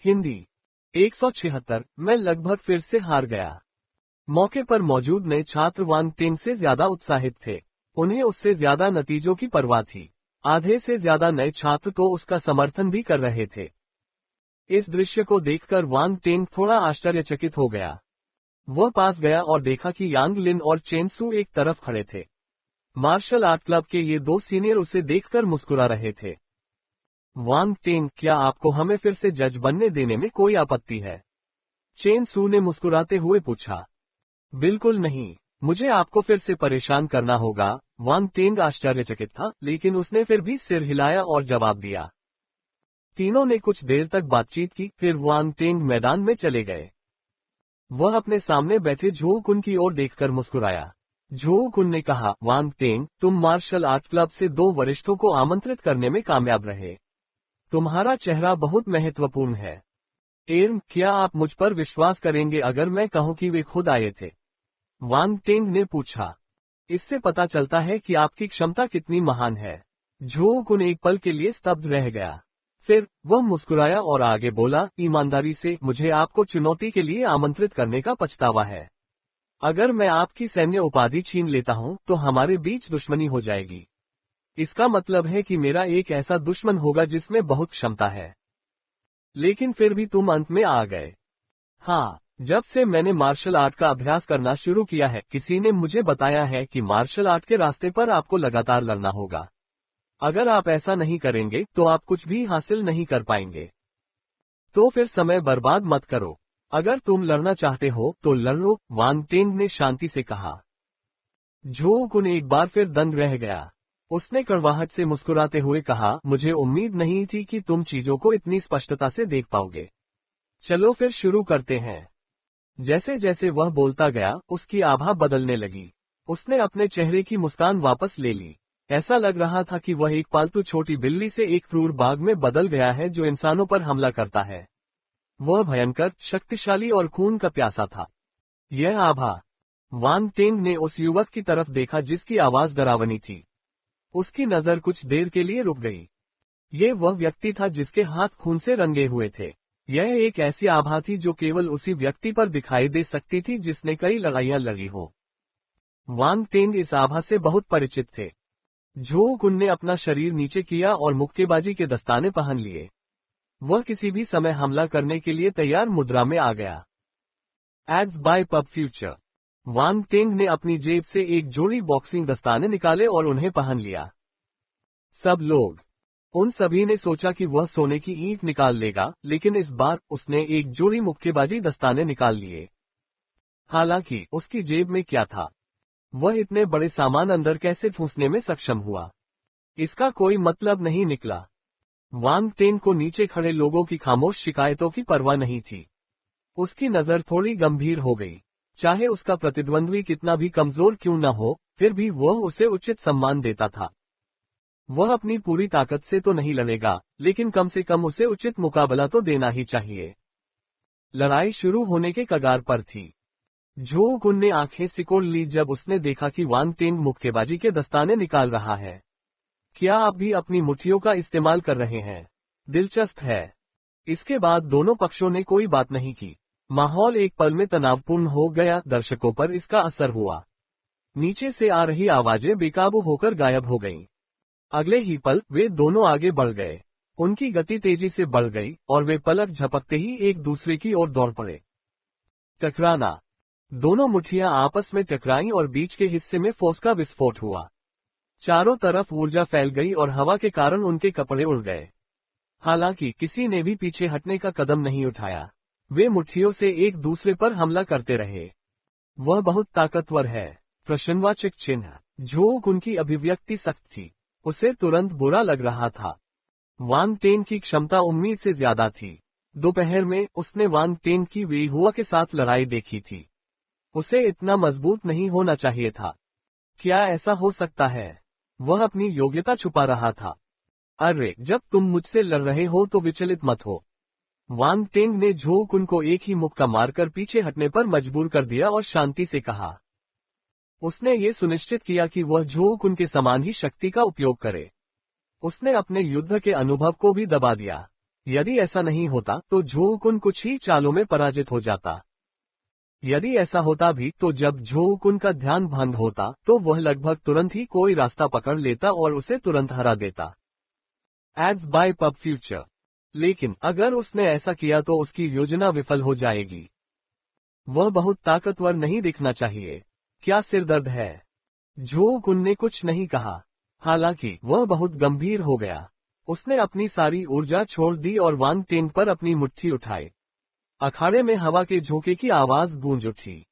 हिंदी 176। मैं लगभग फिर से हार गया। मौके पर मौजूद नए छात्र वांग टेन से ज्यादा उत्साहित थे। उन्हें उससे ज्यादा नतीजों की परवाह थी। आधे से ज्यादा नए छात्र तो उसका समर्थन भी कर रहे थे। इस दृश्य को देखकर वांग टेन थोड़ा आश्चर्यचकित हो गया। वह पास गया और देखा कि यांग लिन और चेन सू एक तरफ खड़े थे। मार्शल आर्ट क्लब के ये दो सीनियर उसे देखकर मुस्कुरा रहे थे। वांग टेन, क्या आपको हमें फिर से जज बनने देने में कोई आपत्ति है? चेन सू ने मुस्कुराते हुए पूछा। बिल्कुल नहीं, मुझे आपको फिर से परेशान करना होगा। वांग टेन आश्चर्यचकित था, लेकिन उसने फिर भी सिर हिलाया और जवाब दिया। तीनों ने कुछ देर तक बातचीत की, फिर वांग टेन मैदान में चले गए। वह अपने सामने बैठे झो कुन की ओर देखकर मुस्कुराया। झो कुन ने कहा, वांग टेन, तुम मार्शल आर्ट क्लब से दो वरिष्ठों को आमंत्रित करने में कामयाब रहे। तुम्हारा चेहरा बहुत महत्वपूर्ण है। एर्म, क्या आप मुझ पर विश्वास करेंगे अगर मैं कहूं कि वे खुद आए थे? वांग टेंग ने पूछा। इससे पता चलता है कि आपकी क्षमता कितनी महान है। झो कुन एक पल के लिए स्तब्ध रह गया। फिर वह मुस्कुराया और आगे बोला, ईमानदारी से, मुझे आपको चुनौती के लिए आमंत्रित करने का पछतावा है। अगर मैं आपकी सैन्य उपाधि छीन लेता हूं तो हमारे बीच दुश्मनी हो जाएगी। इसका मतलब है कि मेरा एक ऐसा दुश्मन होगा जिसमें बहुत क्षमता है। लेकिन फिर भी तुम अंत में आ गए। हाँ, जब से मैंने मार्शल आर्ट का अभ्यास करना शुरू किया है, किसी ने मुझे बताया है कि मार्शल आर्ट के रास्ते पर आपको लगातार लड़ना होगा। अगर आप ऐसा नहीं करेंगे तो आप कुछ भी हासिल नहीं कर पाएंगे। तो फिर समय बर्बाद मत करो। अगर तुम लड़ना चाहते हो तो लड़ लो, वांग टेंग ने शांति से कहा। झो कुन एक बार फिर दंग रह गया। उसने कड़वाहट से मुस्कुराते हुए कहा, मुझे उम्मीद नहीं थी कि तुम चीजों को इतनी स्पष्टता से देख पाओगे। चलो फिर शुरू करते हैं। जैसे जैसे वह बोलता गया, उसकी आभा बदलने लगी। उसने अपने चेहरे की मुस्कान वापस ले ली। ऐसा लग रहा था कि वह एक पालतू छोटी बिल्ली से एक क्रूर बाघ में बदल गया है जो इंसानों पर हमला करता है। वह भयंकर, शक्तिशाली और खून का प्यासा था। यह आभा। वांग टेंग ने उस युवक की तरफ देखा जिसकी आवाज डरावनी थी। उसकी नजर कुछ देर के लिए रुक गई। ये वह व्यक्ति था जिसके हाथ खून से रंगे हुए थे। यह एक ऐसी आभा थी जो केवल उसी व्यक्ति पर दिखाई दे सकती थी जिसने कई लड़ाइयां लड़ी हो। वांग टेंग इस आभा से बहुत परिचित थे। झो कुन ने अपना शरीर नीचे किया और मुक्केबाजी के दस्ताने पहन लिए। वह किसी भी समय हमला करने के लिए तैयार मुद्रा में आ गया। Ads bye pub future. Wang Teng ने अपनी जेब से एक जोड़ी बॉक्सिंग दस्ताने निकाले और उन्हें पहन लिया। सब लोग, उन सभी ने सोचा कि वह सोने की ईंट निकाल लेगा, लेकिन इस बार उसने एक जोड़ी मुक्केबाजी दस्ताने निकाल लिए। हालांकि उसकी जेब में क्या था? वह इतने बड़े सामान अंदर कैसे ठूंसने में सक्षम हुआ? इसका कोई मतलब नहीं निकला। वांग टेंग को नीचे खड़े लोगों की खामोश शिकायतों की परवाह नहीं थी। उसकी नजर थोड़ी गंभीर हो गई। चाहे उसका प्रतिद्वंद्वी कितना भी कमजोर क्यों न हो, फिर भी वह उसे उचित सम्मान देता था। वह अपनी पूरी ताकत से तो नहीं लड़ेगा, लेकिन कम से कम उसे उचित मुकाबला तो देना ही चाहिए। लड़ाई शुरू होने के कगार पर थी। झो कुन ने आंखें सिकोड़ ली जब उसने देखा कि वांग टेंग मुक्केबाजी के दस्ताने निकाल रहा है। क्या आप भी अपनी मुट्ठियों का इस्तेमाल कर रहे हैं? दिलचस्प है। इसके बाद दोनों पक्षों ने कोई बात नहीं की। माहौल एक पल में तनावपूर्ण हो गया। दर्शकों पर इसका असर हुआ। नीचे से आ रही आवाजें बेकाबू होकर गायब हो गईं। अगले ही पल वे दोनों आगे बढ़ गए। उनकी गति तेजी से बढ़ गई और वे पलक झपकते ही एक दूसरे की ओर दौड़ पड़े। टकराना। दोनों मुट्ठियां आपस में टकराईं और बीच के हिस्से में फोर्स का विस्फोट हुआ। चारों तरफ ऊर्जा फैल गई और हवा के कारण उनके कपड़े उड़ गए। हालांकि किसी ने भी पीछे हटने का कदम नहीं उठाया। वे मुट्ठियों से एक दूसरे पर हमला करते रहे। वह बहुत ताकतवर है। प्रश्नवाचक चिन्ह। झो कुन की अभिव्यक्ति सख्त थी। उसे तुरंत बुरा लग रहा था। वांग टेंग की क्षमता उम्मीद से ज्यादा थी। दोपहर में उसने वांग टेंग की वेई हुआ के साथ लड़ाई देखी थी। उसे इतना मजबूत नहीं होना चाहिए था। क्या ऐसा हो सकता है? वह अपनी योग्यता छुपा रहा था। अरे, जब तुम मुझसे लड़ रहे हो तो विचलित मत हो। वांग टेंग ने झो कुन को एक ही मुक्का मारकर पीछे हटने पर मजबूर कर दिया और शांति से कहा। उसने ये सुनिश्चित किया कि वह झो कुन के समान ही शक्ति का उपयोग करे। उसने अपने युद्ध के अनुभव को भी दबा दिया। यदि ऐसा नहीं होता तो झो कुन कुछ ही चालों में पराजित हो जाता। यदि ऐसा होता भी तो जब झो कुन का ध्यान भंग होता तो वह लगभग तुरंत ही कोई रास्ता पकड़ लेता और उसे तुरंत हरा देता। एड्स बाय पब फ्यूचर। लेकिन अगर उसने ऐसा किया तो उसकी योजना विफल हो जाएगी। वह बहुत ताकतवर नहीं दिखना चाहिए। क्या सिरदर्द है? झो कुन ने कुछ नहीं कहा, हालांकि वह बहुत गंभीर हो गया। उसने अपनी सारी ऊर्जा छोड़ दी और वांग टेंग पर अपनी मुट्ठी उठाई। अखाड़े में हवा के झोंके की आवाज गूंज उठी।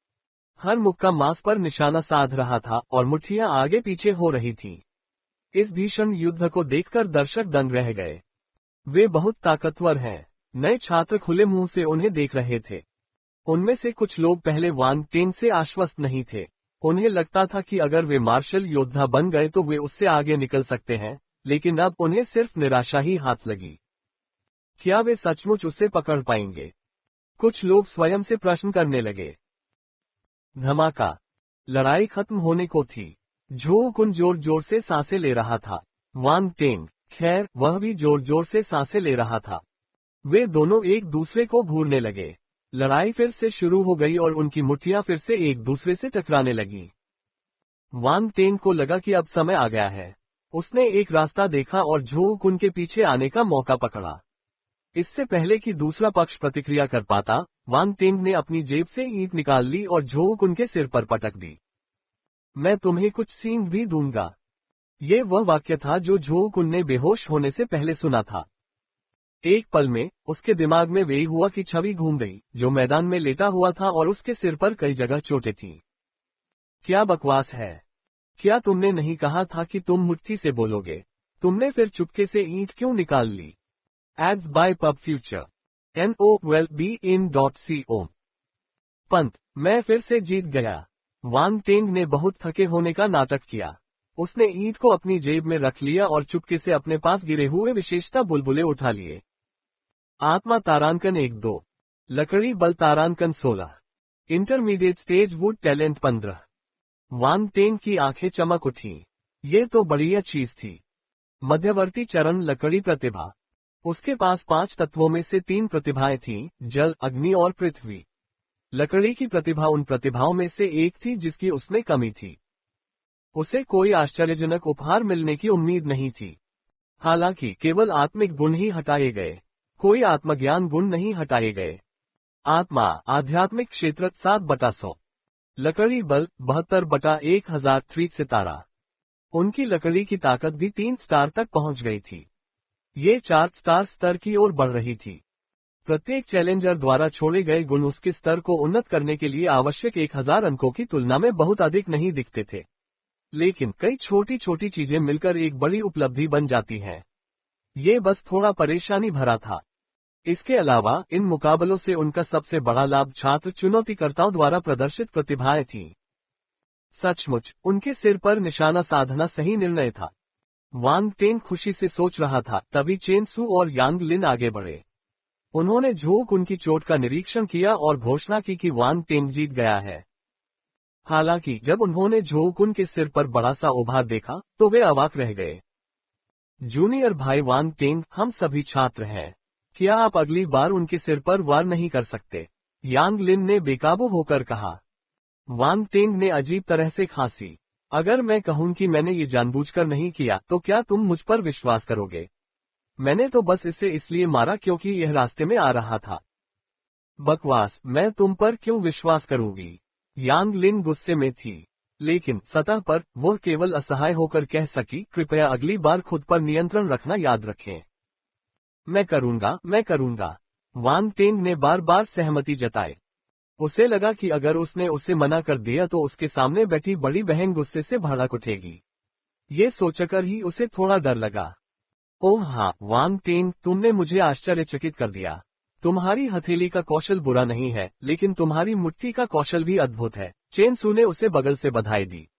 हर मुक्का मांस पर निशाना साध रहा था और मुट्ठियां आगे पीछे हो रही थीं। इस भीषण युद्ध को देखकर दर्शक दंग रह गए। वे बहुत ताकतवर हैं। नए छात्र खुले मुंह से उन्हें देख रहे थे। उनमें से कुछ लोग पहले वांग टेंग से आश्वस्त नहीं थे। उन्हें लगता था कि अगर वे मार्शल योद्धा बन गए तो वे उससे आगे निकल सकते हैं, लेकिन अब उन्हें सिर्फ निराशा ही हाथ लगी। क्या वे सचमुच उसे पकड़ पाएंगे? कुछ लोग स्वयं से प्रश्न करने लगे। धमाका। लड़ाई खत्म होने को थी। झो कुन जोर जोर से सांसें ले रहा था। वांग टेंग, खैर, वह भी जोर जोर से सांसें ले रहा था। वे दोनों एक दूसरे को घूरने लगे। लड़ाई फिर से शुरू हो गई और उनकी मुट्ठियां फिर से एक दूसरे से टकराने लगी। वांग टेंग को लगा कि अब समय आ गया है। उसने एक रास्ता देखा और झो कुन के पीछे आने का मौका पकड़ा। इससे पहले कि दूसरा पक्ष प्रतिक्रिया कर पाता, वांग टेंग ने अपनी जेब से ईंट निकाल ली और झो कुन के सिर पर पटक दी। मैं तुम्हें कुछ सींग भी दूंगा। ये वह वाक्य था जो झो कुन ने बेहोश होने से पहले सुना था। एक पल में उसके दिमाग में वही हुआ कि छवि घूम गई, जो मैदान में लेटा हुआ था और उसके सिर पर कई जगह चोटें थीं। क्या बकवास है? क्या तुमने नहीं कहा था कि तुम मुट्ठी से बोलोगे? तुमने फिर चुपके से ईंट क्यों निकाल ली? Ads bye pub future. NOWELLBEIN.CO। पंत, मैं फिर से जीत गया। वांग टेंग ने बहुत थके होने का नाटक किया। उसने ईंट को अपनी जेब में रख लिया और चुपके से अपने पास गिरे हुए विशेषता बुलबुले उठा लिए। आत्मा तारांकन 1-2। लकड़ी बल तारांकन 16। Intermediate stage would talent 15। Wang tang की आंखें चमक उठीं। ये तो बढ़िया चीज थी। मध्यवर्ती चरण लकड़ी प्रतिभा। उसके पास 5 तत्वों में से 3 प्रतिभाएं थीं, जल, अग्नि और पृथ्वी। लकड़ी की प्रतिभा उन प्रतिभाओं में से एक थी जिसकी उसमें कमी थी। उसे कोई आश्चर्यजनक उपहार मिलने की उम्मीद नहीं थी। हालांकि केवल आत्मिक गुण ही हटाए गए, कोई आत्मज्ञान गुण नहीं हटाए गए। आत्मा, आध्यात्मिक क्षेत्र 7/100। लकड़ी बल 72/1000 3 सितारा। उनकी लकड़ी की ताकत भी 3 स्टार तक पहुंच गई थी। ये 4 स्टार स्तर की ओर बढ़ रही थी। प्रत्येक चैलेंजर द्वारा छोड़े गए गुण उसके स्तर को उन्नत करने के लिए आवश्यक 1000 अंकों की तुलना में बहुत अधिक नहीं दिखते थे। लेकिन कई छोटी छोटी चीजें मिलकर एक बड़ी उपलब्धि बन जाती हैं। ये बस थोड़ा परेशानी भरा था। इसके अलावा इन मुकाबलों से उनका सबसे बड़ा लाभ छात्र चुनौतीकर्ताओं द्वारा प्रदर्शित प्रतिभाएं थीं। सचमुच उनके सिर पर निशाना साधना सही निर्णय था। वांग टेंग खुशी से सोच रहा था, तभी चेन सू और यांग लिन आगे बढ़े। उन्होंने झो कुन की चोट का निरीक्षण किया और घोषणा की कि वांग टेंग जीत गया है। हालांकि जब उन्होंने झो कुन के सिर पर बड़ा सा उभार देखा तो वे अवाक रह गए। जूनियर भाई वांग टेंग, हम सभी छात्र हैं। क्या आप अगली बार उनके सिर पर वार नहीं कर सकते? यांग लिन ने बेकाबू होकर कहा। वांग टेंग ने अजीब तरह से खांसी। अगर मैं कहूं कि मैंने ये जानबूझकर नहीं किया तो क्या तुम मुझ पर विश्वास करोगे? मैंने तो बस इसे इसलिए मारा क्योंकि यह रास्ते में आ रहा था। बकवास, मैं तुम पर क्यों विश्वास करूंगी? यांग लिन गुस्से में थी, लेकिन सतह पर वह केवल असहाय होकर कह सकी, कृपया अगली बार खुद पर नियंत्रण रखना याद रखें। मैं करूंगा। वांग टेंग ने बार बार सहमति जताई। उसे लगा कि अगर उसने उसे मना कर दिया तो उसके सामने बैठी बड़ी बहन गुस्से से भड़क उठेगी। ये सोचकर ही उसे थोड़ा डर लगा। ओह हाँ वांग टेंग, तुमने मुझे आश्चर्यचकित कर दिया। तुम्हारी हथेली का कौशल बुरा नहीं है, लेकिन तुम्हारी मुट्ठी का कौशल भी अद्भुत है। चेन सू ने उसे बगल से बधाई दी।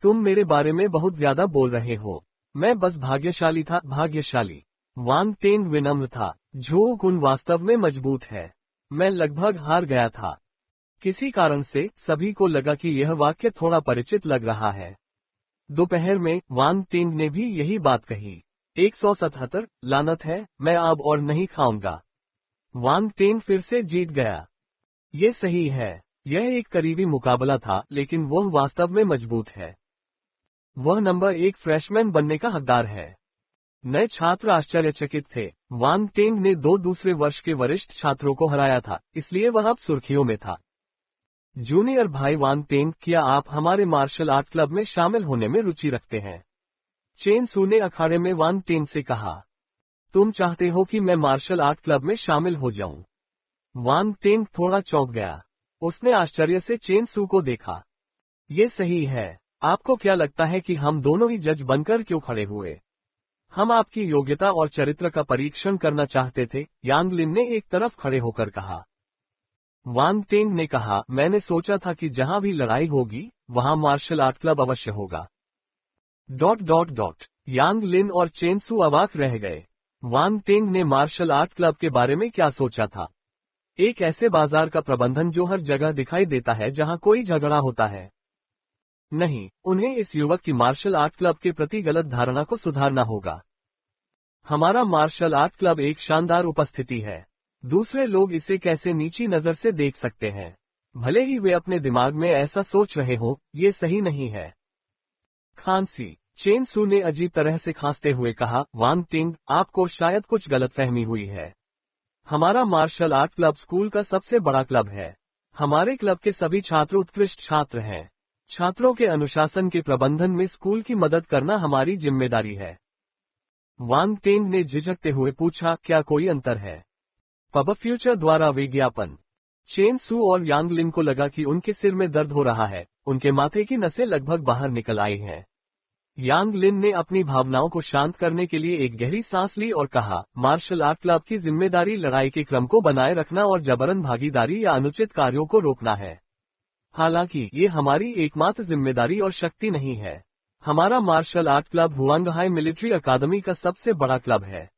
तुम मेरे बारे में बहुत ज्यादा बोल रहे हो। मैं बस भाग्यशाली था, भाग्यशाली। वांग टेंग विनम्र था। झो कुन वास्तव में मजबूत है। मैं लगभग हार गया था। किसी कारण से सभी को लगा कि यह वाक्य थोड़ा परिचित लग रहा है। दोपहर में वांग टेंग ने भी यही बात कही। 177 लानत है, मैं अब और नहीं खाऊंगा। वांग टेन फिर से जीत गया। ये सही है। यह एक करीबी मुकाबला था, लेकिन वह वास्तव में मजबूत है। वह नंबर 1 फ्रेशमैन बनने का हकदार है। नए छात्र आश्चर्यचकित थे। वांग टेंग ने 2 दूसरे वर्ष के वरिष्ठ छात्रों को हराया था, इसलिए वह अब सुर्खियों में था। जूनियर भाई वांग टेंग, क्या आप हमारे मार्शल आर्ट क्लब में शामिल होने में रुचि रखते हैं? चेन सू ने अखाड़े में वांग टेंग से कहा। तुम चाहते हो कि मैं मार्शल आर्ट क्लब में शामिल हो जाऊं? वांग टेंग थोड़ा चौंक गया। उसने आश्चर्य से चेन सू को देखा। ये सही है। आपको क्या लगता है कि हम दोनों ही जज बनकर क्यों खड़े हुए? हम आपकी योग्यता और चरित्र का परीक्षण करना चाहते थे, यांग लिन ने एक तरफ खड़े होकर कहा। वांग टेंग ने कहा, मैंने सोचा था कि जहां भी लड़ाई होगी, वहां मार्शल आर्ट क्लब अवश्य होगा। ... यांग लिन और चेन सू अवाक रह गए। वांग टेंग ने मार्शल आर्ट क्लब के बारे में क्या सोचा था? एक ऐसे बाजार का प्रबंधन जो हर जगह दिखाई देता है जहां कोई झगड़ा होता है। नहीं, उन्हें इस युवक की मार्शल आर्ट क्लब के प्रति गलत धारणा को सुधारना होगा। हमारा मार्शल आर्ट क्लब एक शानदार उपस्थिति है। दूसरे लोग इसे कैसे नीची नजर से देख सकते हैं? भले ही वे अपने दिमाग में ऐसा सोच रहे हो, ये सही नहीं है। खांसी। चेन सू ने अजीब तरह से खांसते हुए कहा, वांग टिंग, आपको शायद कुछ गलतफहमी हुई है। हमारा मार्शल आर्ट क्लब स्कूल का सबसे बड़ा क्लब है। हमारे क्लब के सभी छात्र उत्कृष्ट छात्र हैं। छात्रों के अनुशासन के प्रबंधन में स्कूल की मदद करना हमारी जिम्मेदारी है। वांग टेंग ने झिझकते हुए पूछा, क्या कोई अंतर है? पब फ्यूचर द्वारा विज्ञापन। चेन सू और यांग लिन को लगा कि उनके सिर में दर्द हो रहा है। उनके माथे की नसें लगभग बाहर निकल आई हैं। यांग लिन ने अपनी भावनाओं को शांत करने के लिए एक गहरी सांस ली और कहा, मार्शल आर्ट क्लब की जिम्मेदारी लड़ाई के क्रम को बनाए रखना और जबरन भागीदारी या अनुचित कार्यों को रोकना है। हालांकि ये हमारी एकमात्र जिम्मेदारी और शक्ति नहीं है। हमारा मार्शल आर्ट क्लब हुआंगहाई मिलिट्री अकादमी का सबसे बड़ा क्लब है।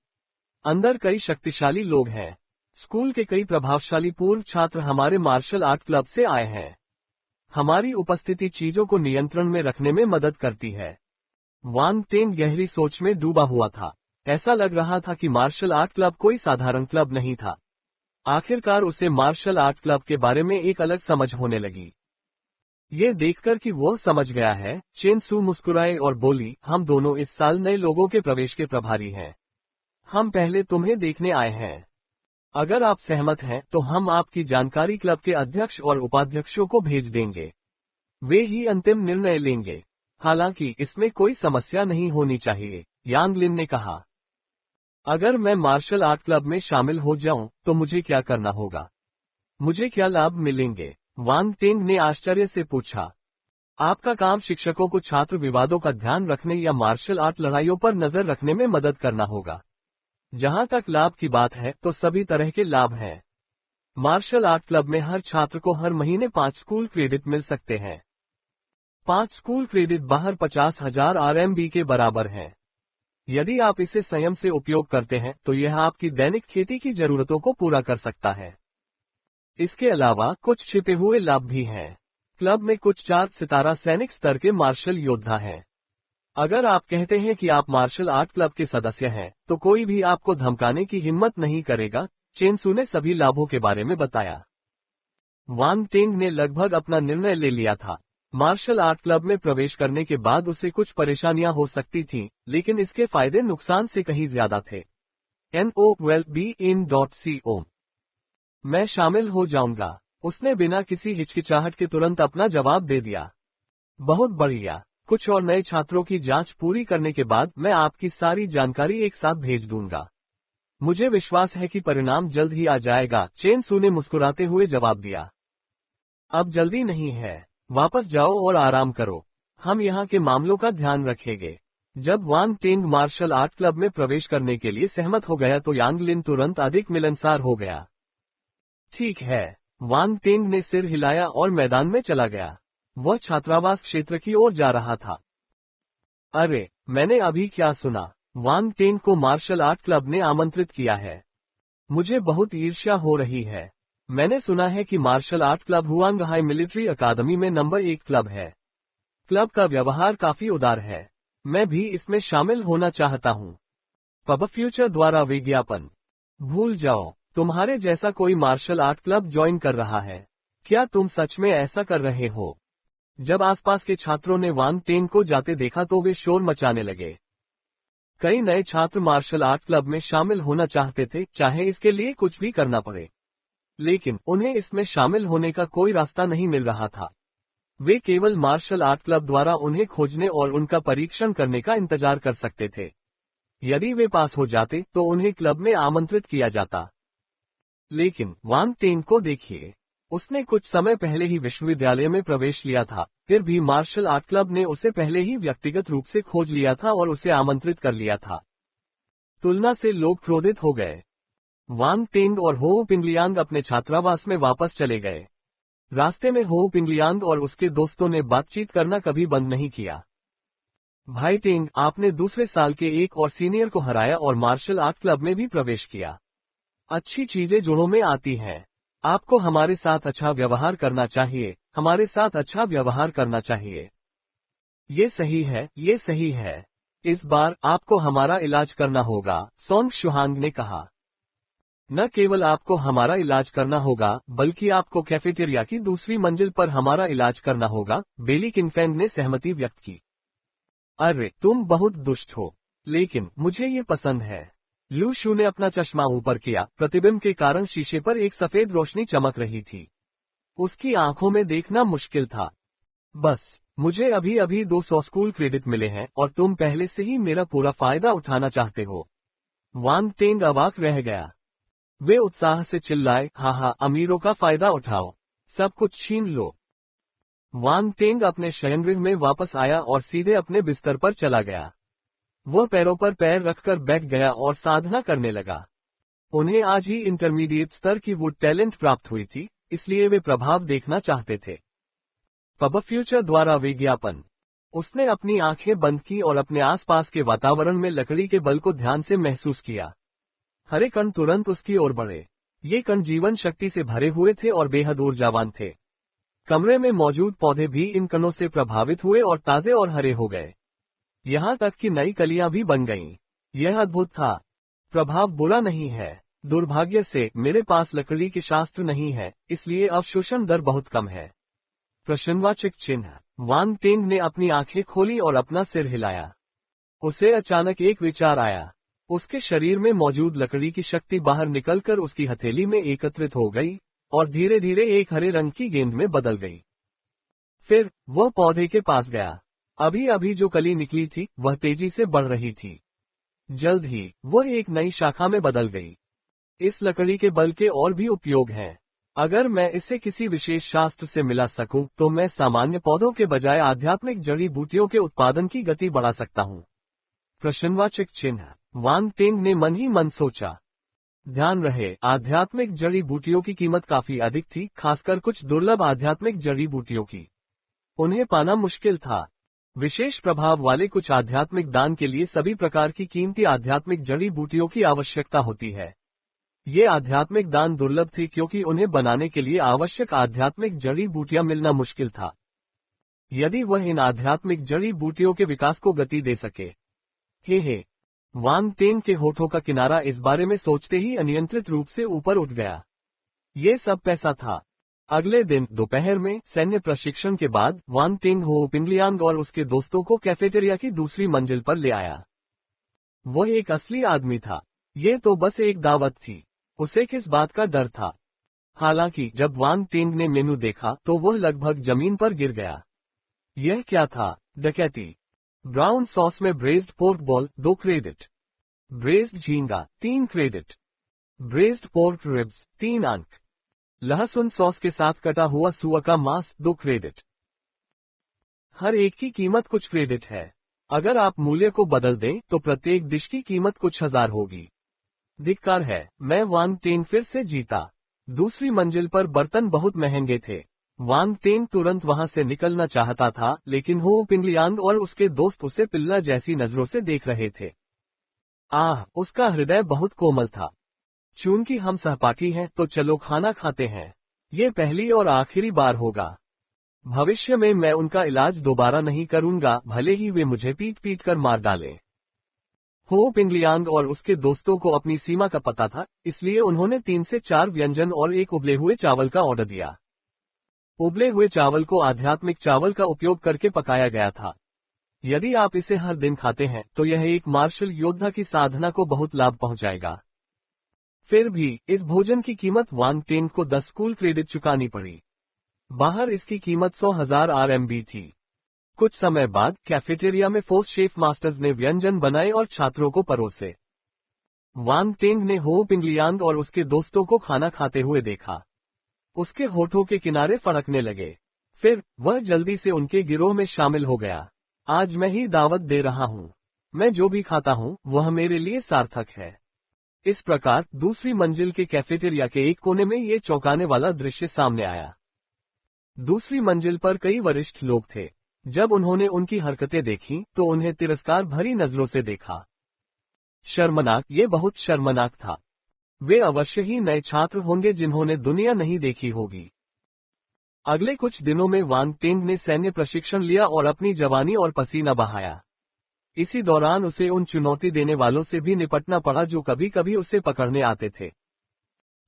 अंदर कई शक्तिशाली लोग हैं। स्कूल के कई प्रभावशाली पूर्व छात्र हमारे मार्शल आर्ट क्लब से आए हैं। हमारी उपस्थिति चीजों को नियंत्रण में रखने में मदद करती है। वांग टेंग गहरी सोच में डूबा हुआ था। ऐसा लग रहा था कि मार्शल आर्ट क्लब कोई साधारण क्लब नहीं था। आखिरकार उसे मार्शल आर्ट क्लब के बारे में एक अलग समझ होने लगी। ये देखकर कि वो समझ गया है, चेन सू मुस्कुराए और बोली, हम दोनों इस साल नए लोगों के प्रवेश के प्रभारी हैं। हम पहले तुम्हें देखने आए हैं। अगर आप सहमत हैं तो हम आपकी जानकारी क्लब के अध्यक्ष और उपाध्यक्षों को भेज देंगे। वे ही अंतिम निर्णय लेंगे। हालांकि इसमें कोई समस्या नहीं होनी चाहिए, यांग लिन ने कहा। अगर मैं मार्शल आर्ट क्लब में शामिल हो जाऊं तो मुझे क्या करना होगा? मुझे क्या लाभ मिलेंगे? वांग टेंग ने आश्चर्य से पूछा। आपका काम शिक्षकों को छात्र विवादों का ध्यान रखने या मार्शल आर्ट लड़ाइयों पर नजर रखने में मदद करना होगा। जहां तक लाभ की बात है तो सभी तरह के लाभ हैं। मार्शल आर्ट क्लब में हर छात्र को हर महीने 5 स्कूल क्रेडिट मिल सकते हैं। 5 स्कूल क्रेडिट बाहर 50,000 RMB के बराबर हैं। यदि आप इसे संयम से उपयोग करते हैं तो यह आपकी दैनिक खेती की जरूरतों को पूरा कर सकता है। इसके अलावा कुछ छिपे हुए लाभ भी हैं। क्लब में कुछ 4 सितारा सैनिक स्तर के मार्शल योद्धा हैं। अगर आप कहते हैं कि आप मार्शल आर्ट क्लब के सदस्य हैं, तो कोई भी आपको धमकाने की हिम्मत नहीं करेगा। चेन सू ने सभी लाभों के बारे में बताया। वांग टेंग ने लगभग अपना निर्णय ले लिया था। मार्शल आर्ट क्लब में प्रवेश करने के बाद उसे कुछ परेशानियां हो सकती थीं, लेकिन इसके फायदे नुकसान से कहीं ज्यादा थे। NOWELLBEIN.CO मैं शामिल हो जाऊंगा। उसने बिना किसी हिचकिचाहट के तुरंत अपना जवाब दे दिया। बहुत बढ़िया। कुछ और नए छात्रों की जांच पूरी करने के बाद मैं आपकी सारी जानकारी एक साथ भेज दूंगा। मुझे विश्वास है कि परिणाम जल्द ही आ जाएगा, चेन सू ने मुस्कुराते हुए जवाब दिया। अब जल्दी नहीं है। वापस जाओ और आराम करो। हम यहाँ के मामलों का ध्यान रखेंगे। जब वांग टेंग मार्शल आर्ट क्लब में प्रवेश करने के लिए सहमत हो गया तो यांग लिन तुरंत अधिक मिलनसार हो गया। ठीक है। वांग टेंग ने सिर हिलाया और मैदान में चला गया। वह छात्रावास क्षेत्र की ओर जा रहा था। अरे, मैंने अभी क्या सुना? वांग टेंग को मार्शल आर्ट क्लब ने आमंत्रित किया है। मुझे बहुत ईर्ष्या हो रही है। मैंने सुना है कि मार्शल आर्ट क्लब हुआंगहाई मिलिट्री अकादमी में नंबर 1 क्लब है। क्लब का व्यवहार काफी उदार है। मैं भी इसमें शामिल होना चाहता हूँ। पब फ्यूचर द्वारा विज्ञापन। भूल जाओ, तुम्हारे जैसा कोई मार्शल आर्ट क्लब ज्वाइन कर रहा है। क्या तुम सच में ऐसा कर रहे हो? जब आसपास के छात्रों ने वांग टेन को जाते देखा तो वे शोर मचाने लगे। कई नए छात्र मार्शल आर्ट क्लब में शामिल होना चाहते थे, चाहे इसके लिए कुछ भी करना पड़े, लेकिन उन्हें इसमें शामिल होने का कोई रास्ता नहीं मिल रहा था। वे केवल मार्शल आर्ट क्लब द्वारा उन्हें खोजने और उनका परीक्षण करने का इंतजार कर सकते थे। यदि वे पास हो जाते तो उन्हें क्लब में आमंत्रित किया जाता। लेकिन वांग टेन को देखिए, उसने कुछ समय पहले ही विश्वविद्यालय में प्रवेश लिया था, फिर भी मार्शल आर्ट क्लब ने उसे पहले ही व्यक्तिगत रूप से खोज लिया था और उसे आमंत्रित कर लिया था। तुलना से लोग क्रोधित हो गए। वांग टेंग और हो पिंगलियांग अपने छात्रावास में वापस चले गए। रास्ते में हो पिंगलियांग और उसके दोस्तों ने बातचीत करना कभी बंद नहीं किया। भाई टेंग, आपने दूसरे साल के एक और सीनियर को हराया और मार्शल आर्ट क्लब में भी प्रवेश किया। अच्छी चीजें जोड़ों में आती हैं। आपको हमारे साथ अच्छा व्यवहार करना चाहिए, हमारे साथ अच्छा व्यवहार करना चाहिए। ये सही है, ये सही है। इस बार आपको हमारा इलाज करना होगा, सोंग शुहांग ने कहा। न केवल आपको हमारा इलाज करना होगा, बल्कि आपको कैफेटेरिया की दूसरी मंजिल पर हमारा इलाज करना होगा, बेली किनफेंग ने सहमति व्यक्त की। अरे, तुम बहुत दुष्ट हो, लेकिन मुझे ये पसंद है। लू शू ने अपना चश्मा ऊपर किया। प्रतिबिंब के कारण शीशे पर एक सफेद रोशनी चमक रही थी। उसकी आंखों में देखना मुश्किल था। बस, मुझे अभी अभी 200 स्कूल क्रेडिट मिले हैं और तुम पहले से ही मेरा पूरा फायदा उठाना चाहते हो। वांग टेंग अवाक रह गया। वे उत्साह से चिल्लाए, हाँ, अमीरों का फायदा उठाओ, सब कुछ छीन लो। वांग टेंग अपने शयनगृह में वापस आया और सीधे अपने बिस्तर पर चला गया। वह पैरों पर पैर रखकर बैठ गया और साधना करने लगा। उन्हें आज ही इंटरमीडिएट स्तर की वुड टैलेंट प्राप्त हुई थी, इसलिए वे प्रभाव देखना चाहते थे। पब फ्यूचर द्वारा विज्ञापन। उसने अपनी आंखें बंद की और अपने आसपास के वातावरण में लकड़ी के बल को ध्यान से महसूस किया। हरे कण तुरंत उसकी ओर बढ़े। ये कण जीवन शक्ति से भरे हुए थे और बेहद ऊर्जावान थे। कमरे में मौजूद पौधे भी इन कणों से प्रभावित हुए और ताजे और हरे हो गए। यहाँ तक कि नई कलियां भी बन गईं। यह अद्भुत था। प्रभाव बुरा नहीं है। दुर्भाग्य से मेरे पास लकड़ी के शास्त्र नहीं है, इसलिए अवशोषण दर बहुत कम है। प्रश्नवाचक चिन्ह। वांग टेंग ने अपनी आंखें खोली और अपना सिर हिलाया। उसे अचानक एक विचार आया। उसके शरीर में मौजूद लकड़ी की शक्ति बाहर निकलकर उसकी हथेली में एकत्रित हो गई और धीरे धीरे एक हरे रंग की गेंद में बदल गई। फिर वह पौधे के पास गया। अभी अभी जो कली निकली थी वह तेजी से बढ़ रही थी। जल्द ही वह एक नई शाखा में बदल गई। इस लकड़ी के बल के और भी उपयोग हैं। अगर मैं इसे किसी विशेष शास्त्र से मिला सकूं, तो मैं सामान्य पौधों के बजाय आध्यात्मिक जड़ी बूटियों के उत्पादन की गति बढ़ा सकता हूं। प्रश्नवाचक चिन्ह। वांग टेंग ने मन ही मन सोचा। ध्यान रहे, आध्यात्मिक जड़ी बूटियों की कीमत काफी अधिक थी, खासकर कुछ दुर्लभ आध्यात्मिक जड़ी बूटियों की। उन्हें पाना मुश्किल था। विशेष प्रभाव वाले कुछ आध्यात्मिक दान के लिए सभी प्रकार की कीमती आध्यात्मिक जड़ी बूटियों की आवश्यकता होती है। ये आध्यात्मिक दान दुर्लभ थी क्योंकि उन्हें बनाने के लिए आवश्यक आध्यात्मिक जड़ी बूटियां मिलना मुश्किल था। यदि वह इन आध्यात्मिक जड़ी बूटियों के विकास को गति दे सके। हे वांग टेंग के होठों का किनारा इस बारे में सोचते ही अनियंत्रित रूप से ऊपर उठ गया। ये सब पैसा था। अगले दिन दोपहर में सैन्य प्रशिक्षण के बाद वांग टेंग हो पिंगलियांग और उसके दोस्तों को कैफेटेरिया की दूसरी मंजिल पर ले आया। वह एक असली आदमी था। ये तो बस एक दावत थी। उसे किस बात का डर था? हालांकि जब वांग टेंग ने मेनू देखा तो वह लगभग जमीन पर गिर गया। यह क्या था? डकैती। ब्राउन सॉस में ब्रेज्ड पोर्क बॉल 2 क्रेडिट। ब्रेज्ड झींगा 3 क्रेडिट। ब्रेज्ड पोर्क रिब्स 3 अंक। लहसुन सॉस के साथ कटा हुआ सुअर का मांस 2 क्रेडिट। हर एक की कीमत कुछ क्रेडिट है। अगर आप मूल्य को बदल दें तो प्रत्येक डिश की कीमत कुछ हजार होगी। धिक्कार है, मैं वांग टेंग फिर से जीता। दूसरी मंजिल पर बर्तन बहुत महंगे थे। वांग टेंग तुरंत वहां से निकलना चाहता था, लेकिन हो पिंगलियांग और उसके दोस्त उसे पिल्ला जैसी नजरों से देख रहे थे। उसका हृदय बहुत कोमल था। चूंकि हम सहपाठी हैं तो चलो खाना खाते हैं। ये पहली और आखिरी बार होगा। भविष्य में मैं उनका इलाज दोबारा नहीं करूंगा, भले ही वे मुझे पीट पीट कर मार डालें। हो पिंगलियांग और उसके दोस्तों को अपनी सीमा का पता था, इसलिए उन्होंने 3 से 4 व्यंजन और एक उबले हुए चावल का ऑर्डर दिया। उबले हुए चावल को आध्यात्मिक चावल का उपयोग करके पकाया गया था। यदि आप इसे हर दिन खाते हैं तो यह एक मार्शल योद्धा की साधना को बहुत लाभ पहुंचाएगा। फिर भी इस भोजन की कीमत वांग टेन को 10 स्कूल क्रेडिट चुकानी पड़ी। बाहर इसकी कीमत 100,000 RMB थी। कुछ समय बाद कैफेटेरिया में फोर्स शेफ मास्टर्स ने व्यंजन बनाए और छात्रों को परोसे। वांग टेंग ने हो पिंगलियांग और उसके दोस्तों को खाना खाते हुए देखा। उसके होठों के किनारे फड़कने लगे। फिर वह जल्दी से उनके गिरोह में शामिल हो गया। आज मैं ही दावत दे रहा हूँ। मैं जो भी खाता हूँ वह मेरे लिए सार्थक है। इस प्रकार दूसरी मंजिल के कैफेटेरिया के एक कोने में ये चौंकाने वाला दृश्य सामने आया। दूसरी मंजिल पर कई वरिष्ठ लोग थे। जब उन्होंने उनकी हरकतें देखी तो उन्हें तिरस्कार भरी नजरों से देखा। शर्मनाक, ये बहुत शर्मनाक था। वे अवश्य ही नए छात्र होंगे जिन्होंने दुनिया नहीं देखी होगी। अगले कुछ दिनों में वांग टेंग ने सैन्य प्रशिक्षण लिया और अपनी जवानी और पसीना बहाया। इसी दौरान उसे उन चुनौती देने वालों से भी निपटना पड़ा जो कभी कभी उसे पकड़ने आते थे।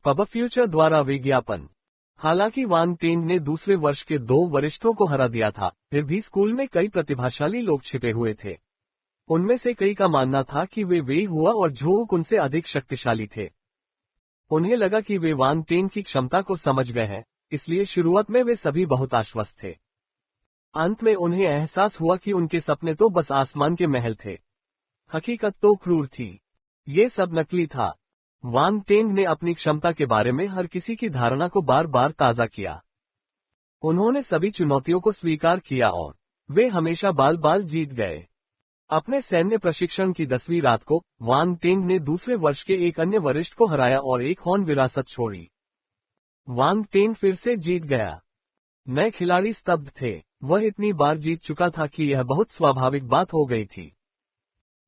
पब फ्यूचर द्वारा विज्ञापन। हालांकि वांग टेंग ने दूसरे वर्ष के 2 वरिष्ठों को हरा दिया था, फिर भी स्कूल में कई प्रतिभाशाली लोग छिपे हुए थे। उनमें से कई का मानना था कि वे वेई हुआ और झोंग उनसे अधिक शक्तिशाली थे। उन्हें लगा कि वे वांग टेंग की क्षमता को समझ गए हैं, इसलिए शुरुआत में वे सभी बहुत आश्वस्त थे। अंत में उन्हें एहसास हुआ कि उनके सपने तो बस आसमान के महल थे। हकीकत तो क्रूर थी। ये सब नकली था। वांग टेंग ने अपनी क्षमता के बारे में हर किसी की धारणा को बार बार ताज़ा किया। उन्होंने सभी चुनौतियों को स्वीकार किया और वे हमेशा बाल बाल जीत गए। अपने सैन्य प्रशिक्षण की 10वीं रात को वांग टेंग ने दूसरे वर्ष के एक अन्य वरिष्ठ को हराया और एक हॉर्न विरासत छोड़ी। वांग टेंग फिर से जीत गया। नए खिलाड़ी स्तब्ध थे। वह इतनी बार जीत चुका था कि यह बहुत स्वाभाविक बात हो गई थी।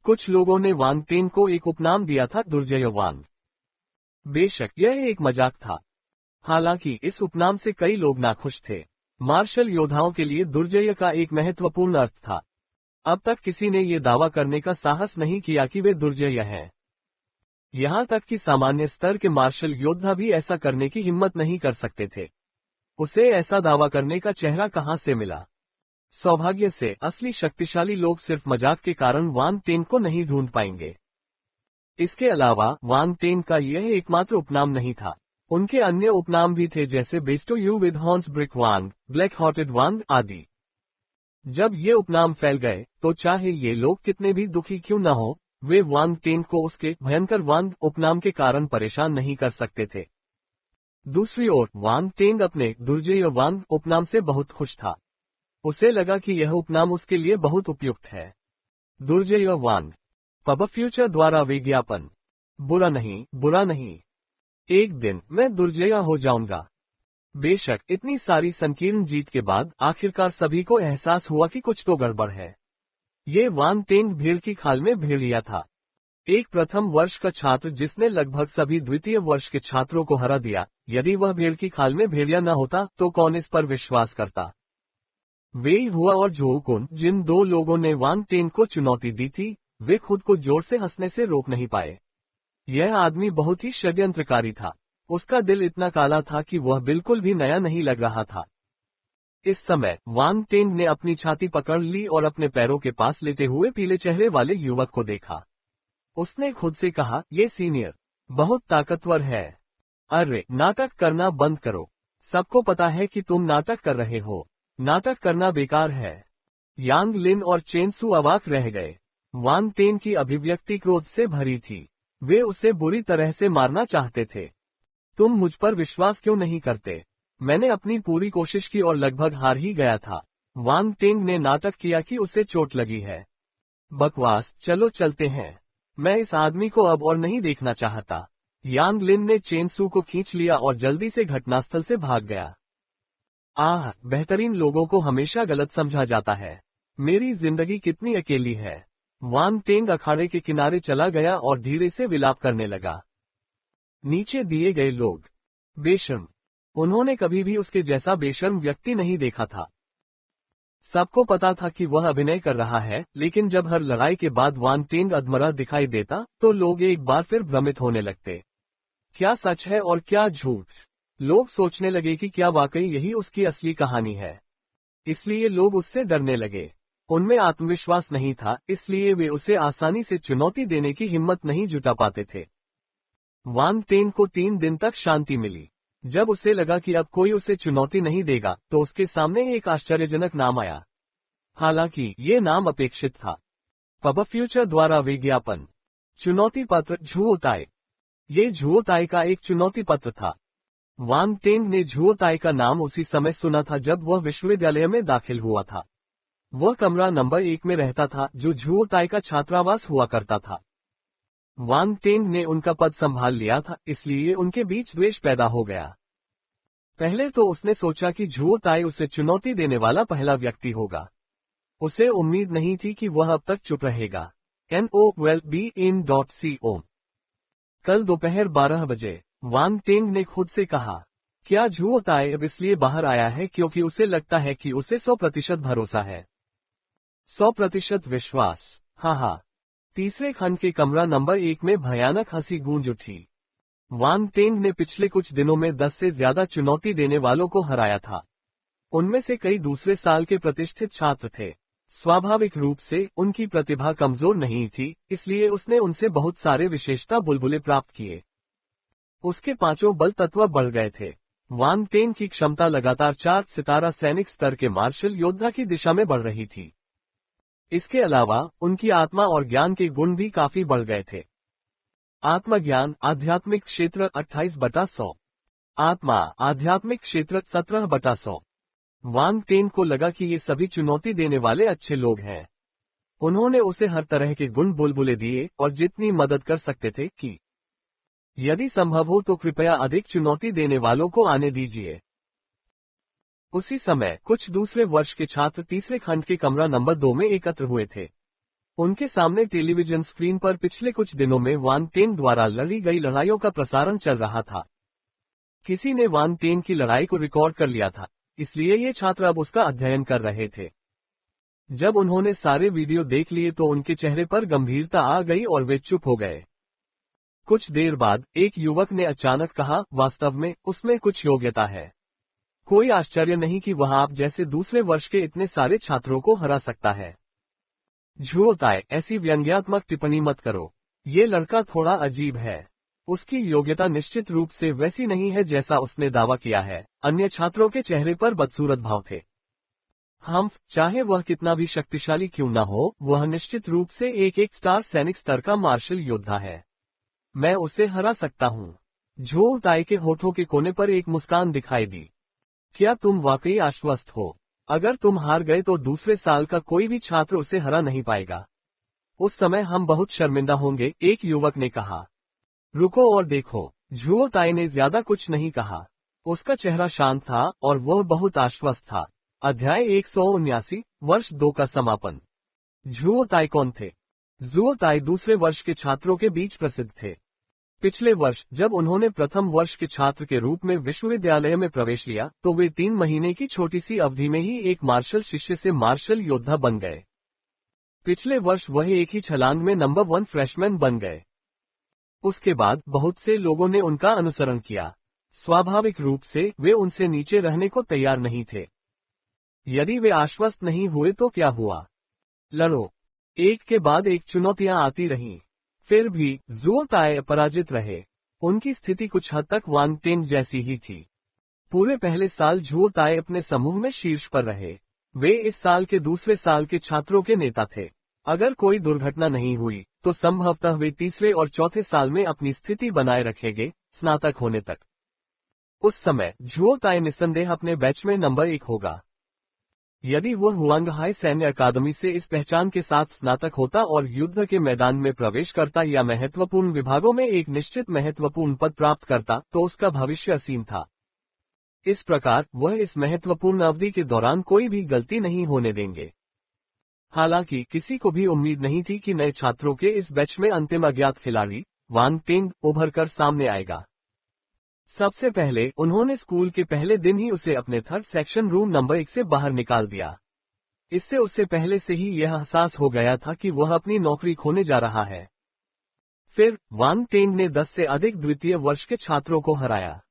कुछ लोगों ने वांग टेंग को एक उपनाम दिया था, दुर्जय वांग। बेशक यह एक मजाक था। हालांकि इस उपनाम से कई लोग नाखुश थे। मार्शल योद्धाओं के लिए दुर्जय का एक महत्वपूर्ण अर्थ था। अब तक किसी ने यह दावा करने का साहस नहीं किया कि वे दुर्जय हैं। यहां तक कि सामान्य स्तर के मार्शल योद्धा भी ऐसा करने की हिम्मत नहीं कर सकते थे। उसे ऐसा दावा करने का चेहरा कहां से मिला? सौभाग्य से असली शक्तिशाली लोग सिर्फ मजाक के कारण वांग टेंग को नहीं ढूंढ पाएंगे। इसके अलावा वांग टेंग का यह एकमात्र उपनाम नहीं था। उनके अन्य उपनाम भी थे, जैसे bestow you with horns brick Wang, black hearted Wang आदि। जब ये उपनाम फैल गए तो चाहे ये लोग कितने भी दुखी क्यों न हो, वे वांग टेंग को उसके भयंकर वांग उपनाम के कारण परेशान नहीं कर सकते थे। दूसरी ओर वांग टेंग अपने दुर्जय वांग उपनाम से बहुत खुश था। उसे लगा कि यह उपनाम उसके लिए बहुत उपयुक्त है। दुर्जय वांग। पब फ्यूचर द्वारा विज्ञापन। बुरा नहीं, बुरा नहीं। एक दिन मैं दुर्जय हो जाऊंगा। बेशक इतनी सारी संकीर्ण जीत के बाद आखिरकार सभी को एहसास हुआ कि कुछ तो गड़बड़ है। ये वांग टेंग भीड़ की खाल में भेड़िया था। एक प्रथम वर्ष का छात्र जिसने लगभग सभी द्वितीय वर्ष के छात्रों को हरा दिया। यदि वह भीड़ की खाल में भेड़िया न होता तो कौन इस पर विश्वास करता? वेई हुआ और झोकुन, जिन 2 लोगों ने वांग टेंग को चुनौती दी थी, वे खुद को जोर से हंसने से रोक नहीं पाए। यह आदमी बहुत ही षड्यंत्रकारी था। उसका दिल इतना काला था कि वह बिल्कुल भी नया नहीं लग रहा था। इस समय वांग टेंग ने अपनी छाती पकड़ ली और अपने पैरों के पास लेटे हुए पीले चेहरे वाले युवक को देखा। उसने खुद से कहा, ये सीनियर बहुत ताकतवर है। अरे नाटक करना बंद करो। सबको पता है कि तुम नाटक कर रहे हो। नाटक करना बेकार है। यांग लिन और चेन सू अवाक रह गए। वांग टेंग की अभिव्यक्ति क्रोध से भरी थी। वे उसे बुरी तरह से मारना चाहते थे। तुम मुझ पर विश्वास क्यों नहीं करते? मैंने अपनी पूरी कोशिश की और लगभग हार ही गया था। वांग टेंग ने नाटक किया कि उसे चोट लगी है। बकवास, चलो चलते हैं। मैं इस आदमी को अब और नहीं देखना चाहता। यांग लिन ने चेन सू को खींच लिया और जल्दी से घटनास्थल से भाग गया। आह, बेहतरीन लोगों को हमेशा गलत समझा जाता है। मेरी जिंदगी कितनी अकेली है। वांग टेंग अखाड़े के किनारे चला गया और धीरे से विलाप करने लगा। नीचे दिए गए लोग। बेशर्म। उन्होंने कभी भी उसके जैसा बेशर्म व्यक्ति नहीं देखा था। सबको पता था कि वह अभिनय कर रहा है, लेकिन जब हर लड़ाई के बाद वान टेंग अधमरा दिखाई देता तो लोग एक बार फिर भ्रमित होने लगते। क्या सच है और क्या झूठ? लोग सोचने लगे कि क्या वाकई यही उसकी असली कहानी है। इसलिए लोग उससे डरने लगे। उनमें आत्मविश्वास नहीं था, इसलिए वे उसे आसानी से चुनौती देने की हिम्मत नहीं जुटा पाते थे। वान टेंग को 3 दिन तक शांति मिली। जब उसे लगा कि अब कोई उसे चुनौती नहीं देगा, तो उसके सामने एक आश्चर्यजनक नाम आया। हालांकि ये नाम अपेक्षित था। पब फ्यूचर द्वारा विज्ञापन चुनौती पत्र झुओ ताई। ये झुओ ताई का एक चुनौती पत्र था। वान टेंग ने झुओ ताई का नाम उसी समय सुना था जब वह विश्वविद्यालय में दाखिल हुआ था। वह कमरा नंबर 1 में रहता था, जो झुओ ताई का छात्रावास हुआ करता था। वान टेंग ने उनका पद संभाल लिया था, इसलिए उनके बीच द्वेष पैदा हो गया। पहले तो उसने सोचा कि झुओ ताई उसे चुनौती देने वाला पहला व्यक्ति होगा। उसे उम्मीद नहीं थी कि वह अब तक चुप रहेगा। NOWELLBEIN.CO कल दोपहर 12 बजे वान टेंग ने खुद से कहा, क्या झुओ ताई अब इसलिए बाहर आया है क्योंकि उसे लगता है कि उसे 100% भरोसा है, 100% विश्वास। हाँ। तीसरे खंड के कमरा नंबर 1 में भयानक हंसी गूंज उठी। वान टेंग ने पिछले कुछ दिनों में 10 से ज्यादा चुनौती देने वालों को हराया था। उनमें से कई दूसरे साल के प्रतिष्ठित छात्र थे। स्वाभाविक रूप से उनकी प्रतिभा कमजोर नहीं थी, इसलिए उसने उनसे बहुत सारे विशेषता बुलबुले प्राप्त किए। उसके 5 बल तत्व बढ़ गए थे। वान टेंग की क्षमता लगातार 4 सितारा सैनिक स्तर के मार्शल योद्धा की दिशा में बढ़ रही थी। इसके अलावा उनकी आत्मा और ज्ञान के गुण भी काफी बढ़ गए थे। आत्मज्ञान आध्यात्मिक क्षेत्र 28/100, आत्मा आध्यात्मिक क्षेत्र 17/100। वान टेंग को लगा कि ये सभी चुनौती देने वाले अच्छे लोग हैं। उन्होंने उसे हर तरह के गुण बुलबुले दिए और जितनी मदद कर सकते थे कि यदि संभव हो तो कृपया अधिक चुनौती देने वालों को आने दीजिए। उसी समय कुछ दूसरे वर्ष के छात्र तीसरे खंड के कमरा नंबर 2 में एकत्र हुए थे। उनके सामने टेलीविजन स्क्रीन पर पिछले कुछ दिनों में वान टेंग द्वारा लड़ी गई लड़ाइयों का प्रसारण चल रहा था। किसी ने वान टेंग की लड़ाई को रिकॉर्ड कर लिया था, इसलिए ये छात्र अब उसका अध्ययन कर रहे थे। जब उन्होंने सारे वीडियो देख लिए तो उनके चेहरे पर गंभीरता आ गई और वे चुप हो गए। कुछ देर बाद एक युवक ने अचानक कहा, वास्तव में उसमें कुछ योग्यता है। कोई आश्चर्य नहीं कि वह आप जैसे दूसरे वर्ष के इतने सारे छात्रों को हरा सकता है। झुओ ताई, ऐसी व्यंग्यात्मक टिप्पणी मत करो। ये लड़का थोड़ा अजीब है। उसकी योग्यता निश्चित रूप से वैसी नहीं है जैसा उसने दावा किया है। अन्य छात्रों के चेहरे पर बदसूरत भाव थे। चाहे वह कितना भी शक्तिशाली क्यों न हो, वह निश्चित रूप से एक स्टार सैनिक स्तर का मार्शल योद्धा है। मैं उसे हरा सकता हूँ। झुओ ताई के होठों के कोने पर एक मुस्कान दिखाई दी। क्या तुम वाकई आश्वस्त हो? अगर तुम हार गए तो दूसरे साल का कोई भी छात्र उसे हरा नहीं पाएगा। उस समय हम बहुत शर्मिंदा होंगे, एक युवक ने कहा। रुको और देखो। झुओ ताई ने ज्यादा कुछ नहीं कहा। उसका चेहरा शांत था और वह बहुत आश्वस्त था। अध्याय 179 वर्ष 2 का समापन। झुओ ताई कौन थे? झुओ ताई दूसरे वर्ष के छात्रों के बीच प्रसिद्ध थे। पिछले वर्ष जब उन्होंने प्रथम वर्ष के छात्र के रूप में विश्वविद्यालय में प्रवेश लिया तो वे 3 महीने की छोटी सी अवधि में ही एक मार्शल शिष्य से मार्शल योद्धा बन गए। पिछले वर्ष वह एक ही छलांग में नंबर 1 फ्रेशमैन बन गए। उसके बाद बहुत से लोगों ने उनका अनुसरण किया। स्वाभाविक रूप से वे उनसे नीचे रहने को तैयार नहीं थे। यदि वे आश्वस्त नहीं हुए तो क्या हुआ? लड़ो। एक के बाद एक चुनौतियां आती रहीं। फिर भी झुओ ताई अपराजित रहे। उनकी स्थिति कुछ हद तक वान टेंग जैसी ही थी। पूरे पहले साल झुओ ताई अपने समूह में शीर्ष पर रहे। वे इस साल के दूसरे साल के छात्रों के नेता थे। अगर कोई दुर्घटना नहीं हुई तो संभवतः वे तीसरे और चौथे साल में अपनी स्थिति बनाए रखेंगे, स्नातक होने तक। उस समय झुओ ताई निस्संदेह अपने बैच में नंबर 1 होगा। यदि वह हुआंगहाई सैन्य अकादमी से इस पहचान के साथ स्नातक होता और युद्ध के मैदान में प्रवेश करता या महत्वपूर्ण विभागों में एक निश्चित महत्वपूर्ण पद प्राप्त करता तो उसका भविष्य असीम था। इस प्रकार वह इस महत्वपूर्ण अवधि के दौरान कोई भी गलती नहीं होने देंगे। हालांकि किसी को भी उम्मीद नहीं थी कि नए छात्रों के इस बैच में अंतिम अज्ञात खिलाड़ी वान टेंग उभर कर सामने आएगा। सबसे पहले उन्होंने स्कूल के पहले दिन ही उसे अपने 3rd सेक्शन रूम नंबर 1 से बाहर निकाल दिया। इससे उससे पहले से ही यह एहसास हो गया था कि वह अपनी नौकरी खोने जा रहा है। फिर वान टेन ने 10 से अधिक द्वितीय वर्ष के छात्रों को हराया।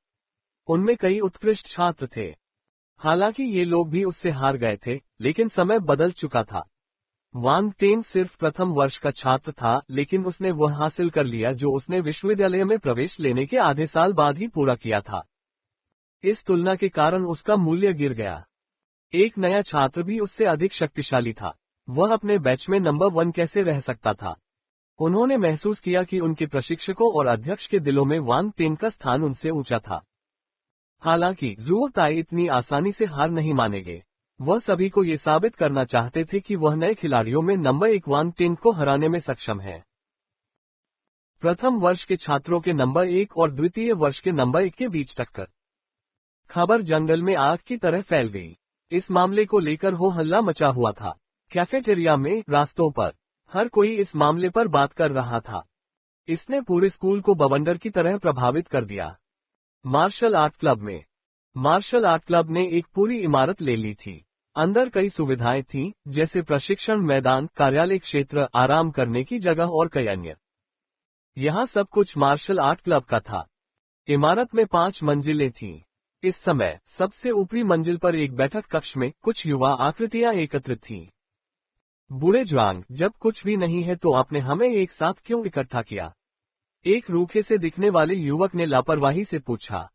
उनमें कई उत्कृष्ट छात्र थे। हालांकि ये लोग भी उससे हार गए थे, लेकिन समय बदल चुका था। वान टेन सिर्फ प्रथम वर्ष का छात्र था, लेकिन उसने वह हासिल कर लिया जो उसने विश्वविद्यालय में प्रवेश लेने के आधे साल बाद ही पूरा किया था। इस तुलना के कारण उसका मूल्य गिर गया। एक नया छात्र भी उससे अधिक शक्तिशाली था। वह अपने बैच में नंबर 1 कैसे रह सकता था? उन्होंने महसूस किया कि उनके प्रशिक्षकों और अध्यक्ष के दिलों में वान टेन का स्थान उनसे ऊंचा था। हालांकि ज़ुओ ताई इतनी आसानी से हार नहीं मानेंगे। वह सभी को ये साबित करना चाहते थे कि वह नए खिलाड़ियों में नंबर 1 वान टेन को हराने में सक्षम है। प्रथम वर्ष के छात्रों के नंबर 1 और द्वितीय वर्ष के नंबर 1 के बीच टक्कर। खबर जंगल में आग की तरह फैल गई। इस मामले को लेकर हो हल्ला मचा हुआ था। कैफेटेरिया में, रास्तों पर, हर कोई इस मामले पर बात कर रहा था। इसने पूरे स्कूल को बवंडर की तरह प्रभावित कर दिया। मार्शल आर्ट क्लब में, मार्शल आर्ट क्लब ने एक पूरी इमारत ले ली थी। अंदर कई सुविधाएं थीं, जैसे प्रशिक्षण मैदान, कार्यालय क्षेत्र, आराम करने की जगह और कई अन्य। यहाँ सब कुछ मार्शल आर्ट क्लब का था। इमारत में 5 मंजिलें थीं। इस समय सबसे ऊपरी मंजिल पर एक बैठक कक्ष में कुछ युवा आकृतियां एकत्रित थीं। बूढ़े ज्वांग, जब कुछ भी नहीं है तो आपने हमें एक साथ क्यों इकट्ठा किया? एक रूखे से दिखने वाले युवक ने लापरवाही से पूछा।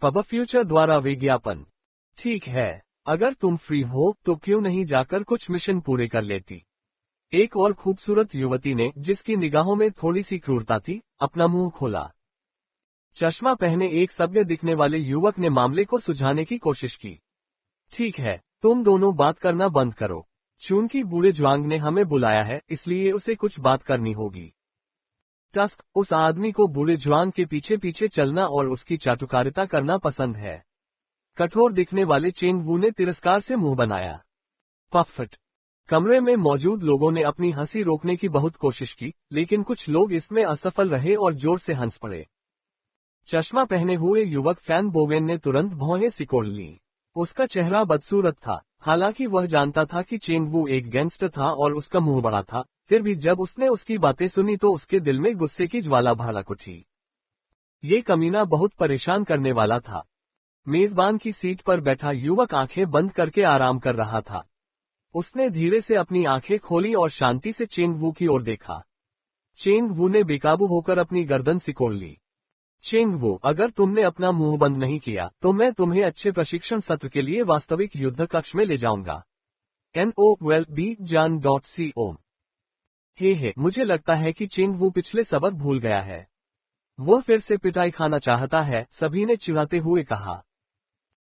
पब फ्यूचर द्वारा विज्ञापन। ठीक है, अगर तुम फ्री हो तो क्यों नहीं जाकर कुछ मिशन पूरे कर लेती? एक और खूबसूरत युवती ने, जिसकी निगाहों में थोड़ी सी क्रूरता थी, अपना मुंह खोला। चश्मा पहने एक सभ्य दिखने वाले युवक ने मामले को सुलझाने की कोशिश की। ठीक है, तुम दोनों बात करना बंद करो। चूंकि बूढ़े ज्वांग ने हमें बुलाया है, इसलिए उसे कुछ बात करनी होगी। टस्क, उस आदमी को बूढ़े ज्वांग के पीछे पीछे चलना और उसकी चाटुकारिता करना पसंद है। कठोर दिखने वाले चेंग वू ने तिरस्कार से मुंह बनाया। पफट। कमरे में मौजूद लोगों ने अपनी हंसी रोकने की बहुत कोशिश की, लेकिन कुछ लोग इसमें असफल रहे और जोर से हंस पड़े। चश्मा पहने हुए युवक फैन बोवेन ने तुरंत भौहें सिकोड़ ली। उसका चेहरा बदसूरत था। हालांकि वह जानता था कि चेंग वू एक गैंगस्टर था और उसका मुंह बड़ा था, फिर भी जब उसने उसकी बातें सुनी तो उसके दिल में गुस्से की ज्वाला भड़क उठी। ये कमीना बहुत परेशान करने वाला था। मेजबान की सीट पर बैठा युवक आंखें बंद करके आराम कर रहा था। उसने धीरे से अपनी आंखें खोली और शांति से चेंग वू की ओर देखा। चेंग वू ने बेकाबू होकर अपनी गर्दन सिकोड़ ली। चेंग वू, अगर तुमने अपना मुंह बंद नहीं किया तो मैं तुम्हें अच्छे प्रशिक्षण सत्र के लिए वास्तविक युद्ध कक्ष में ले जाऊंगा। NOWELLBJAN.CO। हे, मुझे लगता है कि चेंग वू पिछले सबक भूल गया है। वह फिर से पिटाई खाना चाहता है, सभी ने चिढ़ाते हुए कहा।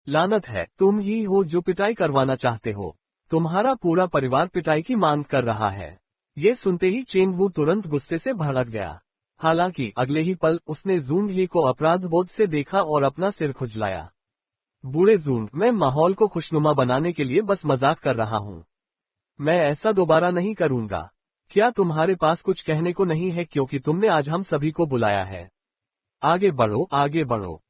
लानत है, तुम ही हो जो पिटाई करवाना चाहते हो। तुम्हारा पूरा परिवार पिटाई की मांग कर रहा है। ये सुनते ही चेंग वू तुरंत गुस्से से भड़क गया। हालांकि अगले ही पल उसने जूंग ही को अपराध बोध से देखा और अपना सिर खुजलाया। बूढ़े जूंग, मैं माहौल को खुशनुमा बनाने के लिए बस मजाक कर रहा हूँ। मैं ऐसा दोबारा नहीं करूंगा। क्या तुम्हारे पास कुछ कहने को नहीं है, क्योंकि तुमने आज हम सभी को बुलाया है? आगे बढ़ो, आगे बढ़ो।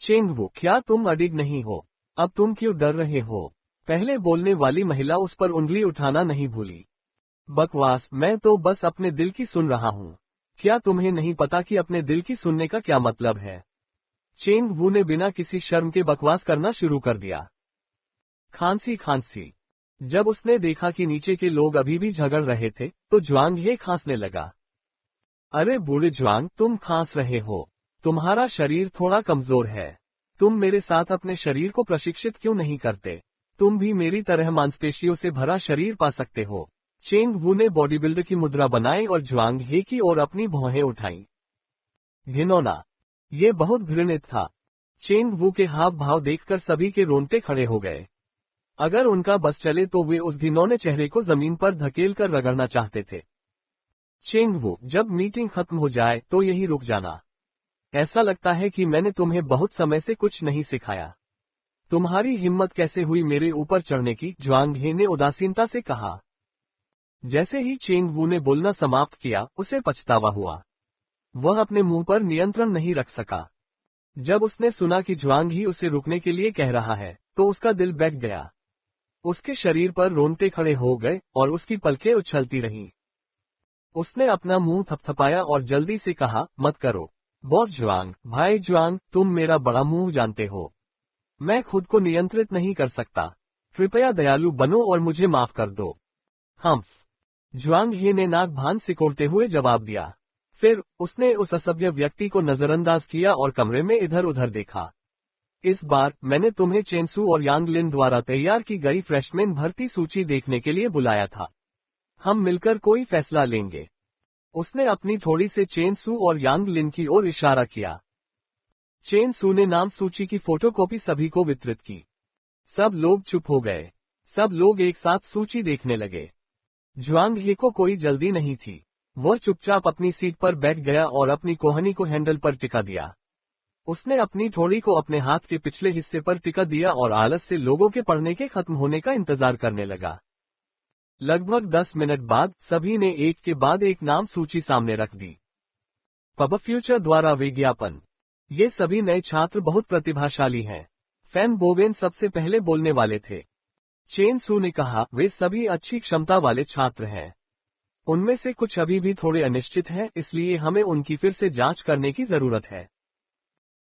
चेंग वू, क्या तुम अडिग नहीं हो? अब तुम क्यों डर रहे हो? पहले बोलने वाली महिला उस पर उंगली उठाना नहीं भूली। बकवास, मैं तो बस अपने दिल की सुन रहा हूँ। क्या तुम्हें नहीं पता कि अपने दिल की सुनने का क्या मतलब है? चेंग वू ने बिना किसी शर्म के बकवास करना शुरू कर दिया। खांसी खांसी। जब उसने देखा कि नीचे के लोग अभी भी झगड़ रहे थे, तो ज्वांग हे खांसने लगा। अरे बूढ़े ज्वांग, तुम खांस रहे हो। तुम्हारा शरीर थोड़ा कमजोर है। तुम मेरे साथ अपने शरीर को प्रशिक्षित क्यों नहीं करते? तुम भी मेरी तरह मांसपेशियों से भरा शरीर पा सकते हो। चेंग वू ने बॉडी बिल्डर की मुद्रा बनाई और ज्वांग हे की ओर अपनी भौहें उठाई। घिनौना। ये बहुत घृणित था। चेंग वू के हाव भाव देखकर सभी के रोंगटे खड़े हो गए। अगर उनका बस चले तो वे उस घिनौने चेहरे को जमीन पर धकेल कर रगड़ना चाहते थे। चेंग वू, जब मीटिंग खत्म हो जाए तो यही रुक जाना। ऐसा लगता है कि मैंने तुम्हें बहुत समय से कुछ नहीं सिखाया। तुम्हारी हिम्मत कैसे हुई मेरे ऊपर चढ़ने की? ज्वांग हे ने उदासीनता से कहा। जैसे ही चेंग वू ने बोलना समाप्त किया, उसे पछतावा हुआ। वह अपने मुंह पर नियंत्रण नहीं रख सका। जब उसने सुना कि ज्वांग ही उसे रुकने के लिए कह रहा है, तो उसका दिल बैठ गया। उसके शरीर पर रोंगटे खड़े हो गए और उसकी पलकें उछलती रहीं। उसने अपना मुंह थपथपाया और जल्दी से कहा, मत करो बॉस जुआंग, भाई जुआंग, तुम मेरा बड़ा मुंह जानते हो। मैं खुद को नियंत्रित नहीं कर सकता। कृपया दयालु बनो और मुझे माफ कर दो। हम्फ। जुआंग ही ने नाक भान सिकोड़ते हुए जवाब दिया। फिर उसने उस असभ्य व्यक्ति को नजरअंदाज किया और कमरे में इधर उधर देखा। इस बार मैंने तुम्हें चेंसू और यांग लिन द्वारा तैयार की गई फ्रेशमैन भर्ती सूची देखने के लिए बुलाया था। हम मिलकर कोई फैसला लेंगे। उसने अपनी थोड़ी से चेंसू और यांग लिन की ओर इशारा किया। चेंसू ने नाम सूची की फोटोकॉपी सभी को वितरित की। सब लोग चुप हो गए। सब लोग एक साथ सूची देखने लगे। जुआंग ही को कोई जल्दी नहीं थी। वह चुपचाप अपनी सीट पर बैठ गया और अपनी कोहनी को हैंडल पर टिका दिया। उसने अपनी ठोड़ी को अपने हाथ के पिछले हिस्से पर टिका दिया और आलस से लोगों के पढ़ने के खत्म होने का इंतजार करने लगा। लगभग 10 मिनट बाद सभी ने एक के बाद एक नाम सूची सामने रख दी। पब फ्यूचर द्वारा विज्ञापन। ये सभी नए छात्र बहुत प्रतिभाशाली हैं। फैन बोवेन सबसे पहले बोलने वाले थे। चेन सू ने कहा, वे सभी अच्छी क्षमता वाले छात्र हैं। उनमें से कुछ अभी भी थोड़े अनिश्चित हैं, इसलिए हमें उनकी फिर से जांच करने की जरूरत है।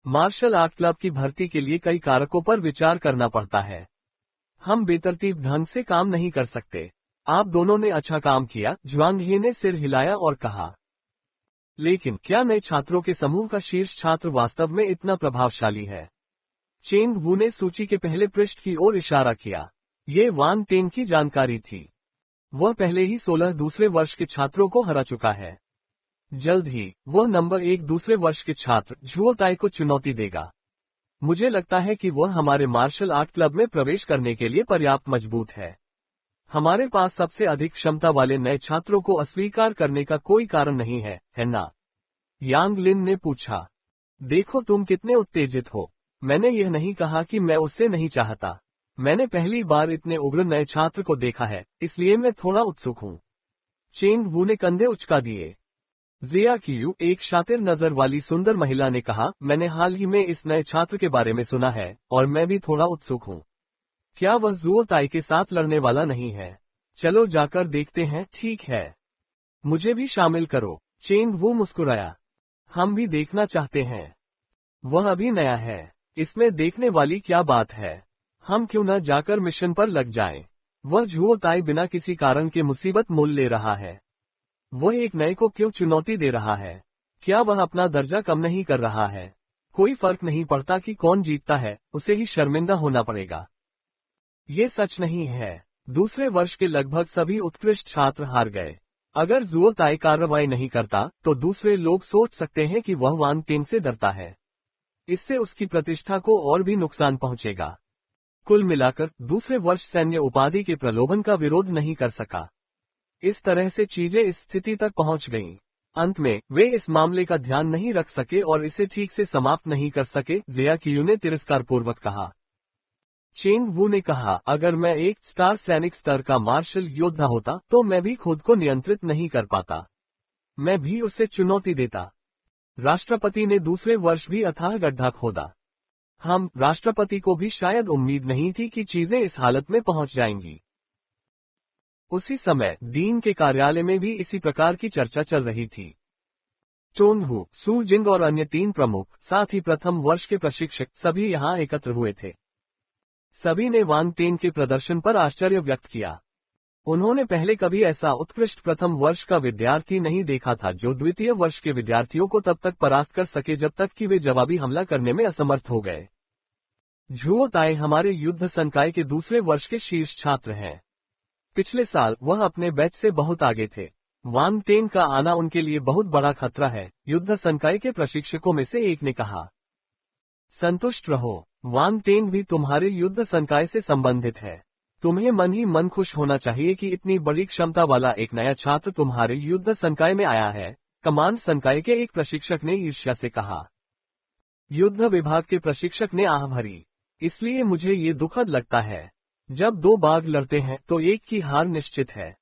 मार्शल आर्ट क्लब की भर्ती के लिए कई कारकों पर विचार करना पड़ता है। हम बेतरतीब ढंग से काम नहीं कर सकते। आप दोनों ने अच्छा काम किया, जुआंग ही ने सिर हिलाया और कहा। लेकिन क्या नए छात्रों के समूह का शीर्ष छात्र वास्तव में इतना प्रभावशाली है? चेंग वू ने सूची के पहले पृष्ठ की ओर इशारा किया। ये वान टेन की जानकारी थी। वह पहले ही 16 दूसरे वर्ष के छात्रों को हरा चुका है। जल्द ही वह नंबर 1 दूसरे वर्ष के छात्र झुओ ताई को चुनौती देगा। मुझे लगता है कि वह हमारे मार्शल आर्ट क्लब में प्रवेश करने के लिए पर्याप्त मजबूत है। हमारे पास सबसे अधिक क्षमता वाले नए छात्रों को अस्वीकार करने का कोई कारण नहीं है ना? यांग लिन ने पूछा। देखो तुम कितने उत्तेजित हो। मैंने यह नहीं कहा कि मैं उससे नहीं चाहता। मैंने पहली बार इतने उग्र नए छात्र को देखा है, इसलिए मैं थोड़ा उत्सुक हूँ। चेंग वू ने कंधे उचका दिए। जिया कियू, एक शातिर नजर वाली सुंदर महिला ने कहा, मैंने हाल ही में इस नए छात्र के बारे में सुना है और मैं भी थोड़ा उत्सुक हूँ। क्या वह जुओ ताई के साथ लड़ने वाला नहीं है? चलो जाकर देखते हैं। ठीक है, मुझे भी शामिल करो। चेंग वू मुस्कुराया। हम भी देखना चाहते हैं। वह अभी नया है, इसमें देखने वाली क्या बात है? हम क्यों न जाकर मिशन पर लग जाएं? वह जुओ ताई बिना किसी कारण के मुसीबत मोल ले रहा है। वह एक नए को क्यों चुनौती दे रहा है? क्या वह अपना दर्जा कम नहीं कर रहा है? कोई फर्क नहीं पड़ता कि कौन जीतता है, उसे ही शर्मिंदा होना पड़ेगा। ये सच नहीं है। दूसरे वर्ष के लगभग सभी उत्कृष्ट छात्र हार गए। अगर जुओ ताई कार्रवाई नहीं करता तो दूसरे लोग सोच सकते हैं कि वह वान टेन से डरता है। इससे उसकी प्रतिष्ठा को और भी नुकसान पहुंचेगा। कुल मिलाकर दूसरे वर्ष सैन्य उपाधि के प्रलोभन का विरोध नहीं कर सका। इस तरह से चीजें इस स्थिति तक पहुंच गईं। अंत में वे इस मामले का ध्यान नहीं रख सके और इसे ठीक से समाप्त नहीं कर सके, जिया कियू ने तिरस्कारपूर्वक कहा। चेंग वू ने कहा, अगर मैं एक स्टार सैनिक स्तर का मार्शल योद्धा होता तो मैं भी खुद को नियंत्रित नहीं कर पाता। मैं भी उसे चुनौती देता। राष्ट्रपति ने दूसरे वर्ष भी अथाह गड्ढा खोदा। हम राष्ट्रपति को भी शायद उम्मीद नहीं थी कि चीजें इस हालत में पहुंच जाएंगी। उसी समय डीन के कार्यालय में भी इसी प्रकार की चर्चा चल रही थी। चोंगहू, सू जिंग और अन्य 3 प्रमुख, साथ ही प्रथम वर्ष के प्रशिक्षक सभी यहाँ एकत्र हुए थे। सभी ने वान टेन के प्रदर्शन पर आश्चर्य व्यक्त किया। उन्होंने पहले कभी ऐसा उत्कृष्ट प्रथम वर्ष का विद्यार्थी नहीं देखा था जो द्वितीय वर्ष के विद्यार्थियों को तब तक परास्त कर सके जब तक कि वे जवाबी हमला करने में असमर्थ हो गए। झुओ ताई हमारे युद्ध संकाय के दूसरे वर्ष के शीर्ष छात्र हैं। पिछले साल वह अपने बैच से बहुत आगे थे। वान टेन का आना उनके लिए बहुत बड़ा खतरा है, युद्ध संकाय के प्रशिक्षकों में से एक ने कहा। संतुष्ट रहो, वान टेन भी तुम्हारे युद्ध संकाय से संबंधित है। तुम्हें मन ही मन खुश होना चाहिए कि इतनी बड़ी क्षमता वाला एक नया छात्र तुम्हारे युद्ध संकाय में आया है, कमांड संकाय के एक प्रशिक्षक ने ईर्ष्या से कहा। युद्ध विभाग के प्रशिक्षक ने आह भरी। इसलिए मुझे ये दुखद लगता है। जब 2 बाघ लड़ते हैं तो एक की हार निश्चित है।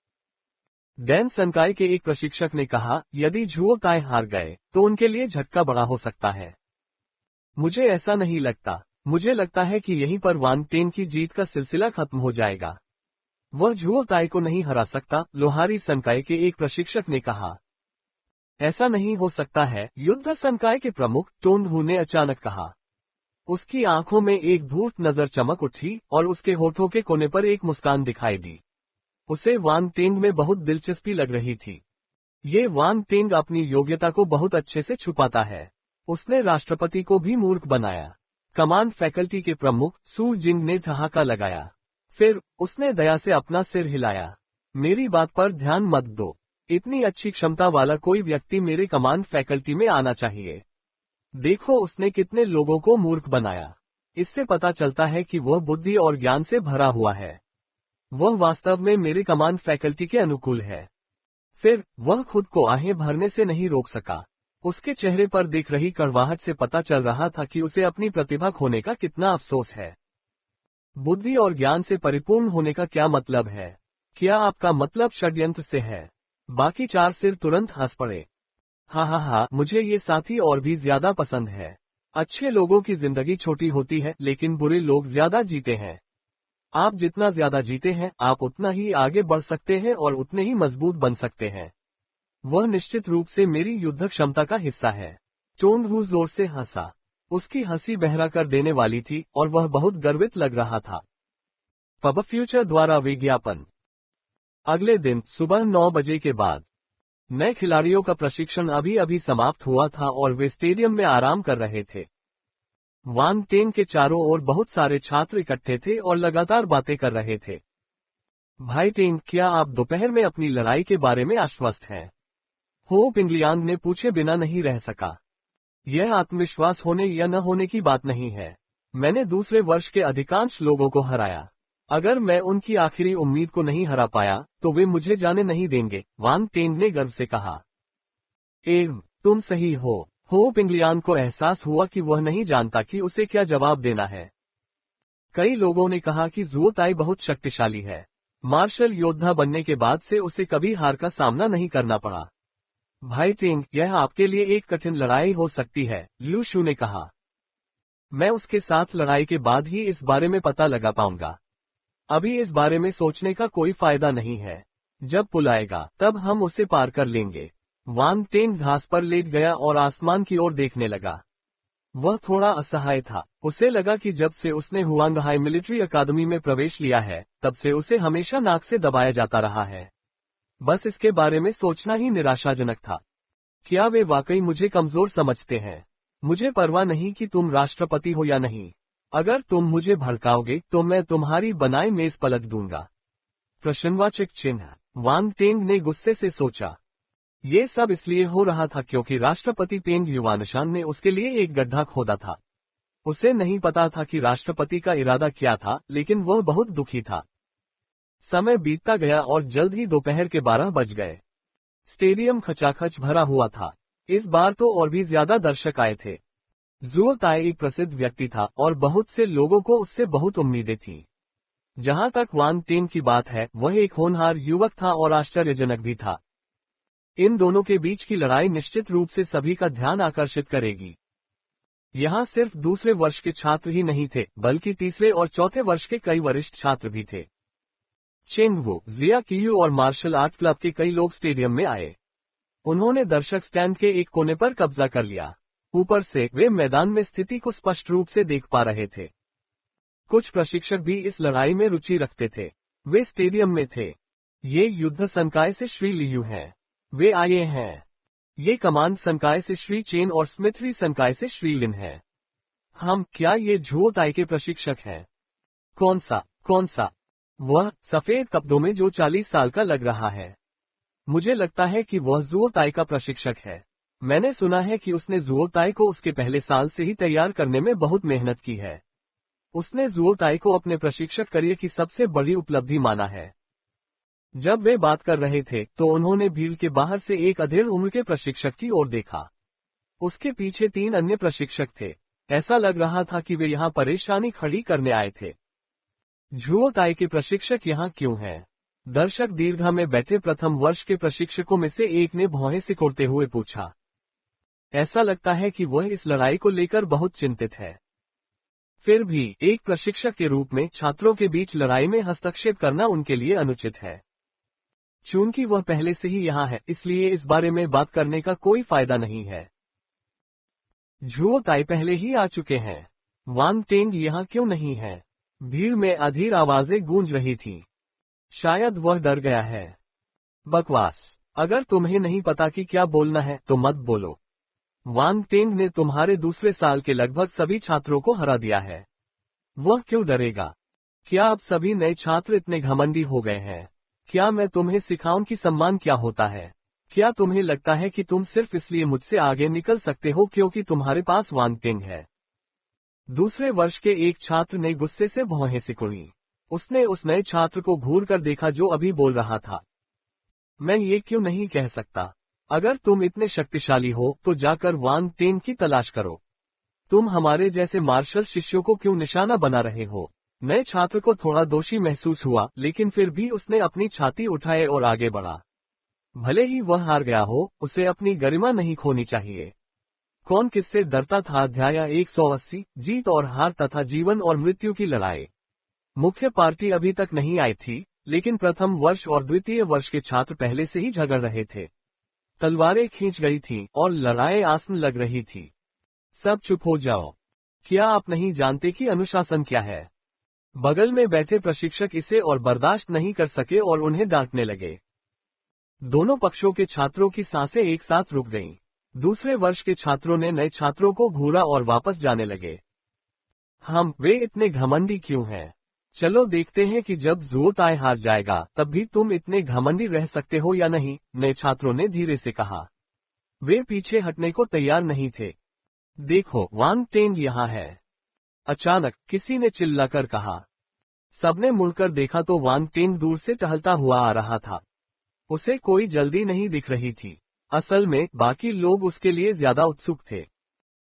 डैन संकाय के एक प्रशिक्षक ने कहा, यदि झुओ ताई हार गए तो उनके लिए झटका बड़ा हो सकता है। मुझे ऐसा नहीं लगता। मुझे लगता है कि यहीं पर वान टेन की जीत का सिलसिला खत्म हो जाएगा। वह झुओ ताई को नहीं हरा सकता, लोहारी संकाय के एक प्रशिक्षक ने कहा। ऐसा नहीं हो सकता है, युद्ध संकाय के प्रमुख टोंडहू ने अचानक कहा। उसकी आंखों में एक धूर्त नजर चमक उठी और उसके होठों के कोने पर एक मुस्कान दिखाई दी। उसे वान टेंग में बहुत दिलचस्पी लग रही थी। ये वान टेंग अपनी योग्यता को बहुत अच्छे से छुपाता है। उसने राष्ट्रपति को भी मूर्ख बनाया। कमांड फैकल्टी के प्रमुख सू जिंग ने ठहाका लगाया। फिर उसने दया से अपना सिर हिलाया। मेरी बात पर ध्यान मत दो। इतनी अच्छी क्षमता वाला कोई व्यक्ति मेरे कमांड फैकल्टी में आना चाहिए। देखो उसने कितने लोगों को मूर्ख बनाया। इससे पता चलता है कि वह बुद्धि और ज्ञान से भरा हुआ है। वह वास्तव में मेरे कमांड फैकल्टी के अनुकूल है। फिर वह खुद को आहें भरने से नहीं रोक सका। उसके चेहरे पर दिख रही कड़वाहट से पता चल रहा था कि उसे अपनी प्रतिभा खोने का कितना अफसोस है। बुद्धि और ज्ञान से परिपूर्ण होने का क्या मतलब है? क्या आपका मतलब षड्यंत्र से है? बाकी 4 सिर तुरंत हंस पड़े। हा, मुझे ये साथी और भी ज्यादा पसंद है। अच्छे लोगों की जिंदगी छोटी होती है, लेकिन बुरे लोग ज्यादा जीते हैं। आप जितना ज्यादा जीते हैं, आप उतना ही आगे बढ़ सकते हैं और उतने ही मजबूत बन सकते हैं। वह निश्चित रूप से मेरी युद्ध क्षमता का हिस्सा है। टोंडहू जोर से हंसा। उसकी हंसी बहरा कर देने वाली थी और वह बहुत गर्वित लग रहा था। पब फ्यूचर द्वारा विज्ञापन। अगले दिन सुबह 9 बजे के बाद नए खिलाड़ियों का प्रशिक्षण अभी अभी समाप्त हुआ था और वे स्टेडियम में आराम कर रहे थे। वान टेंग के चारों ओर बहुत सारे छात्र इकट्ठे थे और लगातार बातें कर रहे थे। भाई टेंग, क्या आप दोपहर में अपनी लड़ाई के बारे में आश्वस्त हैं? हो पिंगलियांग ने पूछे बिना नहीं रह सका। यह आत्मविश्वास होने या न होने की बात नहीं है। मैंने दूसरे वर्ष के अधिकांश लोगों को हराया। अगर मैं उनकी आखिरी उम्मीद को नहीं हरा पाया तो वे मुझे जाने नहीं देंगे, वान टेंग ने गर्व से कहा। तुम सही हो पिंगलियांग को एहसास हुआ कि वह नहीं जानता कि उसे क्या जवाब देना है। कई लोगों ने कहा कि झुओ ताई बहुत शक्तिशाली है। मार्शल योद्धा बनने के बाद से उसे कभी हार का सामना नहीं करना पड़ा। भाई टेंग, यह आपके लिए एक कठिन लड़ाई हो सकती है, लू शू ने कहा। मैं उसके साथ लड़ाई के बाद ही इस बारे में पता लगा पाऊंगा। अभी इस बारे में सोचने का कोई फायदा नहीं है। जब पुल आएगा तब हम उसे पार कर लेंगे। वान टेंग घास पर लेट गया और आसमान की ओर देखने लगा। वह थोड़ा असहाय था। उसे लगा कि जब से उसने हुआंगहाई मिलिट्री अकादमी में प्रवेश लिया है, तब से उसे हमेशा नाक से दबाया जाता रहा है। बस इसके बारे में सोचना ही निराशाजनक था। क्या वे वाकई मुझे कमजोर समझते हैं? मुझे परवाह नहीं कि तुम राष्ट्रपति हो या नहीं। अगर तुम मुझे भड़काओगे तो मैं तुम्हारी बनाई मेज पलट दूंगा। प्रश्नवाचक चिन्ह। वान टेंग ने गुस्से से सोचा। ये सब इसलिए हो रहा था क्योंकि राष्ट्रपति पेंग युवानशान ने उसके लिए एक गड्ढा खोदा था। उसे नहीं पता था कि राष्ट्रपति का इरादा क्या था, लेकिन वह बहुत दुखी था। समय बीतता गया और जल्द ही दोपहर के 12 बज गए। स्टेडियम खचाखच भरा हुआ था। इस बार तो और भी ज्यादा दर्शक आए थे। झुओ ताई एक प्रसिद्ध व्यक्ति था और बहुत से लोगों को उससे बहुत उम्मीदें थीं। जहां तक वान टेंग की बात है, वह एक होनहार युवक था और आश्चर्यजनक भी था। इन दोनों के बीच की लड़ाई निश्चित रूप से सभी का ध्यान आकर्षित करेगी। यहाँ सिर्फ दूसरे वर्ष के छात्र ही नहीं थे, बल्कि तीसरे और चौथे वर्ष के कई वरिष्ठ छात्र भी थे। चेंग वू, जिया कियू और मार्शल आर्ट क्लब के कई लोग स्टेडियम में आए। उन्होंने दर्शक स्टैंड के एक कोने पर कब्जा कर लिया। ऊपर से वे मैदान में स्थिति को स्पष्ट रूप से देख पा रहे थे। कुछ प्रशिक्षक भी इस लड़ाई में रुचि रखते थे। वे स्टेडियम में थे। ये युद्ध संकाय से श्री लियू हैं। वे आए हैं। ये कमांड संकाय से श्री चेन और स्मिथरी संकाय से श्री लिन है। क्या ये झुओ ताई के प्रशिक्षक हैं? कौन सा? वह सफेद कपड़ों में जो 40 साल का लग रहा है। मुझे लगता है कि वह झुओ ताई का प्रशिक्षक है। मैंने सुना है कि उसने झुओ ताई को उसके पहले साल से ही तैयार करने में बहुत मेहनत की है। उसने झुओ ताई को अपने प्रशिक्षक करियर की सबसे बड़ी उपलब्धि माना है। जब वे बात कर रहे थे तो उन्होंने भीड़ के बाहर से एक अधेड़ उम्र के प्रशिक्षक की ओर देखा। उसके पीछे 3 अन्य प्रशिक्षक थे। ऐसा लग रहा था कि वे यहाँ परेशानी खड़ी करने आए थे। झुओ ताई के प्रशिक्षक यहाँ क्यों हैं? दर्शक दीर्घा में बैठे प्रथम वर्ष के प्रशिक्षकों में से एक ने भौहें सिकोड़ते हुए पूछा। ऐसा लगता है कि वह इस लड़ाई को लेकर बहुत चिंतित है। फिर भी एक प्रशिक्षक के रूप में छात्रों के बीच लड़ाई में हस्तक्षेप करना उनके लिए अनुचित है। चूंकि वह पहले से ही यहाँ है, इसलिए इस बारे में बात करने का कोई फायदा नहीं है। झुओ ताई पहले ही आ चुके हैं। वांग टेंग यहाँ क्यों नहीं है? भीड़ में अधीर आवाजें गूंज रही थी। शायद वह डर गया है। बकवास। अगर तुम्हें नहीं पता कि क्या बोलना है तो मत बोलो। वांग टेंग ने तुम्हारे दूसरे साल के लगभग सभी छात्रों को हरा दिया है। वह क्यों डरेगा? क्या अब सभी नए छात्र इतने घमंडी हो गए हैं? क्या मैं तुम्हें सिखाऊं कि सम्मान क्या होता है? क्या तुम्हें लगता है कि तुम सिर्फ इसलिए मुझसे आगे निकल सकते हो क्योंकि तुम्हारे पास वांग टेंग है? दूसरे वर्ष के एक छात्र ने गुस्से से भौहें सिकुड़ी। उसने उस नए छात्र को घूर कर देखा जो अभी बोल रहा था। मैं ये क्यों नहीं कह सकता? अगर तुम इतने शक्तिशाली हो तो जाकर वांग टेंग की तलाश करो। तुम हमारे जैसे मार्शल शिष्यों को क्यों निशाना बना रहे हो? नए छात्र को थोड़ा दोषी महसूस हुआ, लेकिन फिर भी उसने अपनी छाती उठाए और आगे बढ़ा। भले ही वह हार गया हो, उसे अपनी गरिमा नहीं खोनी चाहिए। कौन किससे डरता था? अध्याय 180, जीत और हार तथा जीवन और मृत्यु की लड़ाई। मुख्य पार्टी अभी तक नहीं आई थी, लेकिन प्रथम वर्ष और द्वितीय वर्ष के छात्र पहले से ही झगड़ रहे थे। तलवारें खींच गई थीं और लड़ाई आसन लग रही थी। सब चुप हो जाओ। क्या आप नहीं जानते कि अनुशासन क्या है? बगल में बैठे प्रशिक्षक इसे और बर्दाश्त नहीं कर सके और उन्हें डांटने लगे। दोनों पक्षों के छात्रों की सांसें एक साथ रुक गईं। दूसरे वर्ष के छात्रों ने नए छात्रों को घूरा और वापस जाने लगे। वे इतने घमंडी क्यों हैं? चलो देखते हैं कि जब झुओ ताई हार जाएगा तब भी तुम इतने घमंडी रह सकते हो या नहीं, नए छात्रों ने धीरे से कहा। वे पीछे हटने को तैयार नहीं थे। देखो, वांग टेंग यहाँ है। अचानक किसी ने चिल्लाकर कहा। सबने मुड़कर देखा तो वांग टेंग दूर से टहलता हुआ आ रहा था। उसे कोई जल्दी नहीं दिख रही थी। असल में बाकी लोग उसके लिए ज्यादा उत्सुक थे।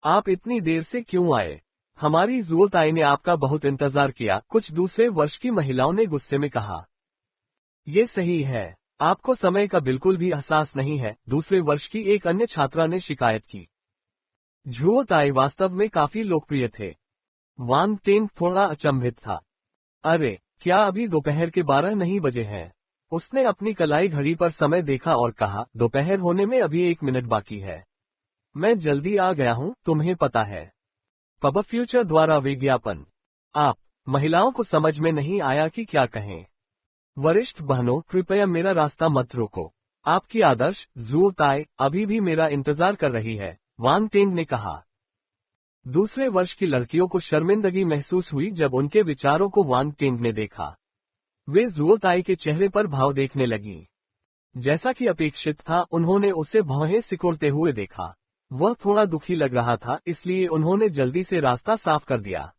आप इतनी देर से क्यों आए? हमारी झुओ ताई ने आपका बहुत इंतजार किया, कुछ दूसरे वर्ष की महिलाओं ने गुस्से में कहा। ये सही है, आपको समय का बिल्कुल भी एहसास नहीं है, दूसरे वर्ष की एक अन्य छात्रा ने शिकायत की। झुओ ताई वास्तव में काफी लोकप्रिय थे। वांग टेंग थोड़ा अचंभित था। अरे, क्या अभी दोपहर के 12 नहीं बजे हैं? उसने अपनी कलाई घड़ी पर समय देखा और कहा, दोपहर होने में अभी 1 मिनट बाकी है। मैं जल्दी आ गया हूँ, तुम्हें पता है। पब फ्यूचर द्वारा विज्ञापन। आप महिलाओं को समझ में नहीं आया कि क्या कहें। वरिष्ठ बहनों, कृपया मेरा रास्ता मत रोको। आपकी आदर्श झुओ ताई अभी भी मेरा इंतजार कर रही है, वांग टेंग ने कहा। दूसरे वर्ष की लड़कियों को शर्मिंदगी महसूस हुई जब उनके विचारों को वांग टेंग ने देखा। वे झुओ ताई के चेहरे पर भाव देखने लगी। जैसा कि अपेक्षित था, उन्होंने उसे भौहें सिकोड़ते हुए देखा। वह थोड़ा दुखी लग रहा था, इसलिए उन्होंने जल्दी से रास्ता साफ कर दिया।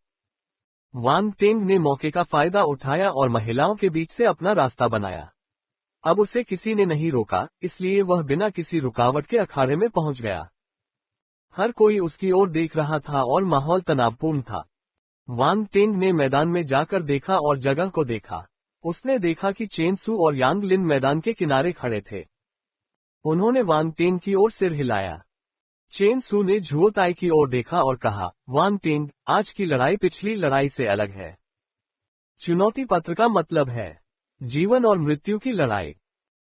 वांग टेंग ने मौके का फायदा उठाया और महिलाओं के बीच से अपना रास्ता बनाया। अब उसे किसी ने नहीं रोका, इसलिए वह बिना किसी रुकावट के अखाड़े में पहुंच गया। हर कोई उसकी ओर देख रहा था और माहौल तनावपूर्ण था। वांग टेंग ने मैदान में जाकर देखा और जगह को देखा। उसने देखा कि चेन सू और यांग लिन मैदान के किनारे खड़े थे। उन्होंने वांग टेंग की ओर सिर हिलाया। चेन सू ने झुओ ताई की ओर देखा और कहा, वांग टेंग, आज की लड़ाई पिछली लड़ाई से अलग है। चुनौती पत्र का मतलब है जीवन और मृत्यु की लड़ाई।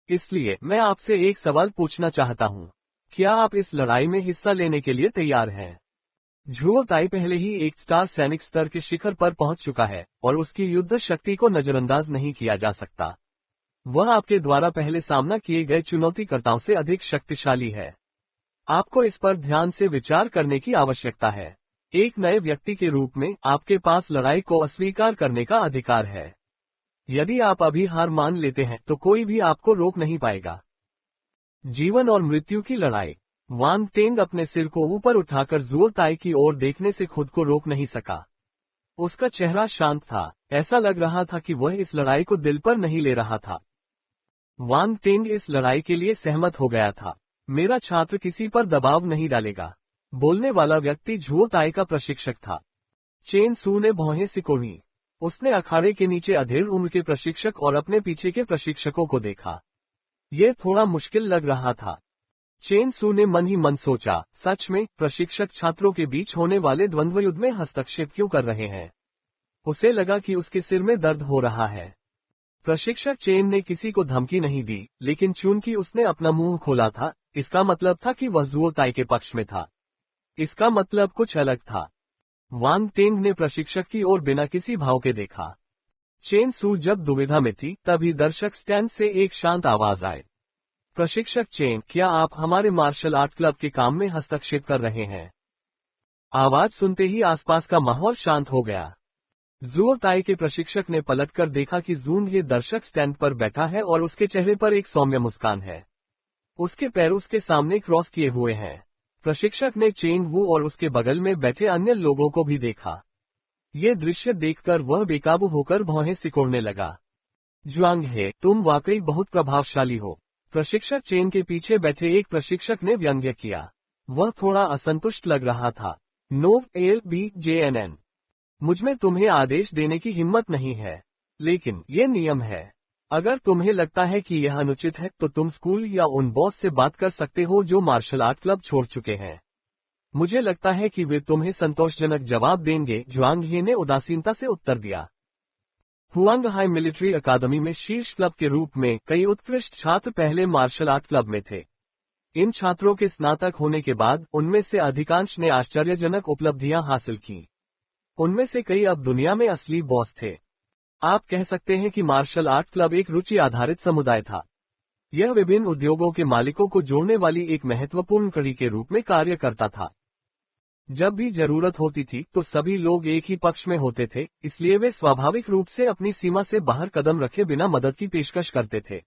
इसलिए मैं आपसे एक सवाल पूछना चाहता हूँ, क्या आप इस लड़ाई में हिस्सा लेने के लिए तैयार हैं? झुओ ताई पहले ही एक स्टार सैनिक स्तर के शिखर पर पहुंच चुका है और उसकी युद्ध शक्ति को नजरअंदाज नहीं किया जा सकता। वह आपके द्वारा पहले सामना किए गए चुनौतीकर्ताओं से अधिक शक्तिशाली है। आपको इस पर ध्यान से विचार करने की आवश्यकता है। एक नए व्यक्ति के रूप में आपके पास लड़ाई को अस्वीकार करने का अधिकार है। यदि आप अभी हार मान लेते हैं तो कोई भी आपको रोक नहीं पाएगा। जीवन और मृत्यु की लड़ाई। वांग टेंग अपने सिर को ऊपर उठाकर झुओ ताई की ओर देखने से खुद को रोक नहीं सका। उसका चेहरा शांत था, ऐसा लग रहा था कि वह इस लड़ाई को दिल पर नहीं ले रहा था। वांग टेंग इस लड़ाई के लिए सहमत हो गया था। मेरा छात्र किसी पर दबाव नहीं डालेगा। बोलने वाला व्यक्ति झुओ ताई का प्रशिक्षक था। चेन सू ने भौहें सिकोड़ी। उसने अखाड़े के नीचे अधेड़ उम्र के प्रशिक्षक और अपने पीछे के प्रशिक्षकों को देखा। यह थोड़ा मुश्किल लग रहा था। चेन सू ने मन ही मन सोचा, सच में प्रशिक्षक छात्रों के बीच होने वाले द्वंद्व युद्ध में हस्तक्षेप क्यों कर रहे हैं। उसे लगा कि उसके सिर में दर्द हो रहा है। प्रशिक्षक चेन ने किसी को धमकी नहीं दी, लेकिन चूंकि उसने अपना मुंह खोला था, इसका मतलब था कि वह जुओ ताई के पक्ष में था। इसका मतलब कुछ अलग था। वांग टेंग ने प्रशिक्षक की ओर बिना किसी भाव के देखा। चेन सू जब दुविधा में थी, तभी दर्शक स्टैंड से एक शांत आवाज आए। प्रशिक्षक चेन, क्या आप हमारे मार्शल आर्ट क्लब के काम में हस्तक्षेप कर रहे हैं? आवाज सुनते ही आसपास का माहौल शांत हो गया। जुओ ताई के प्रशिक्षक ने पलटकर देखा कि जून ये दर्शक स्टैंड पर बैठा है और उसके चेहरे पर एक सौम्य मुस्कान है। उसके पैर उसके सामने क्रॉस किए हुए हैं। प्रशिक्षक ने चेन वू और उसके बगल में बैठे अन्य लोगों को भी देखा। ये दृश्य देखकर वह बेकाबू होकर भौहें सिकोड़ने लगा। जुआंग हे, तुम वाकई बहुत प्रभावशाली हो, प्रशिक्षक चेन के पीछे बैठे एक प्रशिक्षक ने व्यंग्य किया। वह थोड़ा असंतुष्ट लग रहा था। नो एल बी जे एन एन, मुझमें तुम्हें आदेश देने की हिम्मत नहीं है, लेकिन ये नियम है। अगर तुम्हें लगता है कि यह अनुचित है तो तुम स्कूल या उन बॉस से बात कर सकते हो जो मार्शल आर्ट क्लब छोड़ चुके हैं। मुझे लगता है कि वे तुम्हें संतोषजनक जवाब देंगे, जुआंग हे ने उदासीनता से उत्तर दिया। हुआंग हाई मिलिट्री अकादमी में शीर्ष क्लब के रूप में कई उत्कृष्ट छात्र पहले मार्शल आर्ट क्लब में थे। इन छात्रों के स्नातक होने के बाद उनमें से अधिकांश ने आश्चर्यजनक उपलब्धियां हासिल की। उनमें से कई अब दुनिया में असली बॉस थे। आप कह सकते हैं कि मार्शल आर्ट क्लब एक रुचि आधारित समुदाय था। यह विभिन्न उद्योगों के मालिकों को जोड़ने वाली एक महत्वपूर्ण कड़ी के रूप में कार्य करता था। जब भी जरूरत होती थी तो सभी लोग एक ही पक्ष में होते थे, इसलिए वे स्वाभाविक रूप से अपनी सीमा से बाहर कदम रखे बिना मदद की पेशकश करते थे।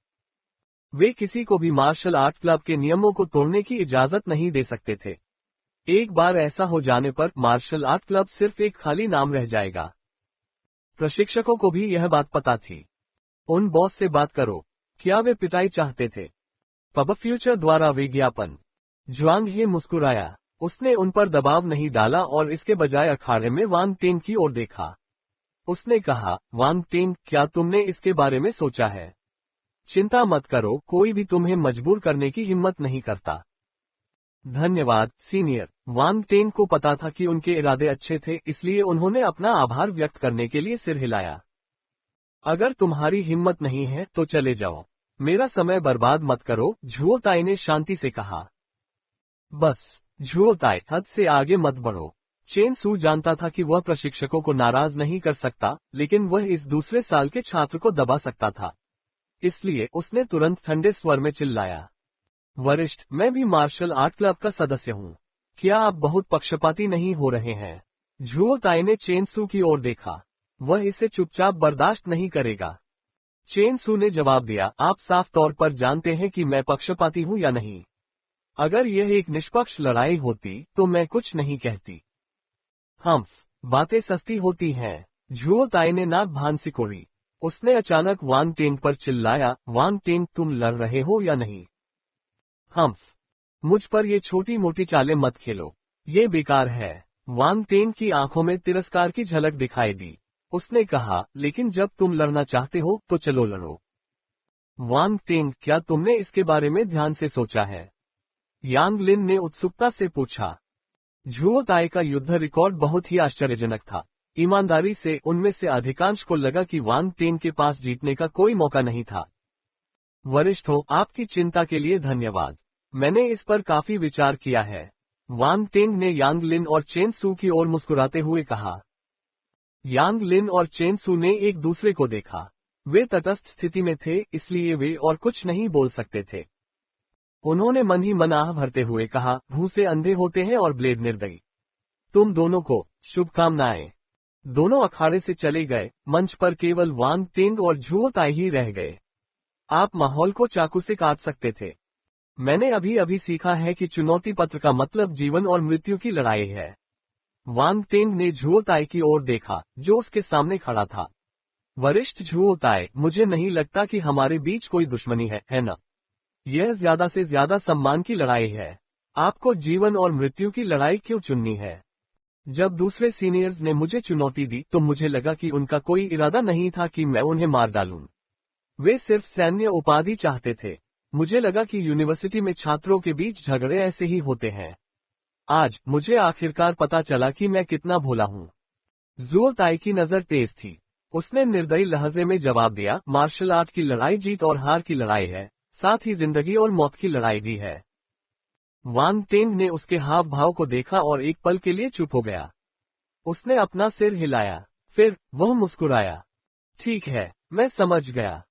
वे किसी को भी मार्शल आर्ट क्लब के नियमों को तोड़ने की इजाजत नहीं दे सकते थे। एक बार ऐसा हो जाने पर मार्शल आर्ट क्लब सिर्फ एक खाली नाम रह जाएगा। प्रशिक्षकों को भी यह बात पता थी। उन बॉस से बात करो। क्या वे पिटाई चाहते थे? पब फ्यूचर द्वारा विज्ञापन। जुआंग हे मुस्कुराया। उसने उन पर दबाव नहीं डाला और इसके बजाय अखाड़े में वांग टेन की ओर देखा। उसने कहा, वांग टेन, क्या तुमने इसके बारे में सोचा है? चिंता मत करो, कोई भी तुम्हें मजबूर करने की हिम्मत नहीं करता। धन्यवाद सीनियर। वांग टेन को पता था कि उनके इरादे अच्छे थे, इसलिए उन्होंने अपना आभार व्यक्त करने के लिए सिर हिलाया। अगर तुम्हारी हिम्मत नहीं है तो चले जाओ, मेरा समय बर्बाद मत करो, जुओ ताई ने शांति से कहा। बस, जुओ ताई, हद से आगे मत बढ़ो। चेन सू जानता था कि वह प्रशिक्षकों को नाराज नहीं कर सकता, लेकिन वह इस दूसरे साल के छात्र को दबा सकता था। इसलिए उसने तुरंत ठंडे स्वर में चिल्लाया, वरिष्ठ, मैं भी मार्शल आर्ट क्लब का सदस्य हूँ। क्या आप बहुत पक्षपाती नहीं हो रहे हैं? जुओ ताई ने चेन सू की ओर देखा। वह इसे चुपचाप बर्दाश्त नहीं करेगा। चेन सू ने जवाब दिया, आप साफ तौर पर जानते हैं कि मैं पक्षपाती हूँ या नहीं। अगर यह एक निष्पक्ष लड़ाई होती तो मैं कुछ नहीं कहती। हम्फ, बातें सस्ती होती हैं। जुओ ताई ने नाक भान सिकोड़ी। उसने अचानक वांग टेन पर चिल्लाया, वांग टेन, तुम लड़ रहे हो या नहीं? हम्फ, मुझ पर ये छोटी मोटी चालें मत खेलो, ये बेकार है। वांग टेन की आंखों में तिरस्कार की झलक दिखाई दी। उसने कहा, लेकिन जब तुम लड़ना चाहते हो तो चलो लड़ो। वांग टेन, क्या तुमने इसके बारे में ध्यान से सोचा है? यांग लिन ने उत्सुकता से पूछा। जुओ ताई का युद्ध रिकॉर्ड बहुत ही आश्चर्यजनक था। ईमानदारी से उनमें से अधिकांश को लगा कि वांग टेन के पास जीतने का कोई मौका नहीं था। वरिष्ठों, आपकी चिंता के लिए धन्यवाद। मैंने इस पर काफी विचार किया है। वांग टेन ने यांग लिन और चेन सू की ओर मुस्कुराते हुए कहा। यांग लिन और चेन सू ने एक दूसरे को देखा। वे तटस्थ स्थिति में थे, इसलिए वे और कुछ नहीं बोल सकते थे। उन्होंने मन ही मन आह भरते हुए कहा, भूसे अंधे होते हैं और ब्लेड निर्दयी। तुम दोनों को शुभकामनाएं। दोनों अखाड़े से चले गए। मंच पर केवल वांग टेन और जुओ ताई ही रह गए। आप माहौल को चाकू से काट सकते थे। मैंने अभी अभी सीखा है कि चुनौती पत्र का मतलब जीवन और मृत्यु की लड़ाई है। वांग टेन ने जुओ ताई की ओर देखा, जो उसके सामने खड़ा था। वरिष्ठ जुओ ताई, मुझे नहीं लगता कि हमारे बीच कोई दुश्मनी है ना? यह ज्यादा से ज्यादा सम्मान की लड़ाई है। आपको जीवन और मृत्यु की लड़ाई क्यों चुननी है? जब दूसरे सीनियर्स ने मुझे चुनौती दी तो मुझे लगा कि उनका कोई इरादा नहीं था कि मैं उन्हें मार डालूं। वे सिर्फ सैन्य उपाधि चाहते थे। मुझे लगा कि यूनिवर्सिटी में छात्रों के बीच झगड़े ऐसे ही होते हैं। आज मुझे आखिरकार पता चला कि मैं कितना भोला हूँ। जुओ ताई की नजर तेज थी। उसने निर्दयी लहजे में जवाब दिया, मार्शल आर्ट की लड़ाई जीत और हार की लड़ाई है, साथ ही जिंदगी और मौत की लड़ाई भी है। वांग टेंग ने उसके हाव भाव को देखा और एक पल के लिए चुप हो गया। उसने अपना सिर हिलाया, फिर वह मुस्कुराया। ठीक है, मैं समझ गया।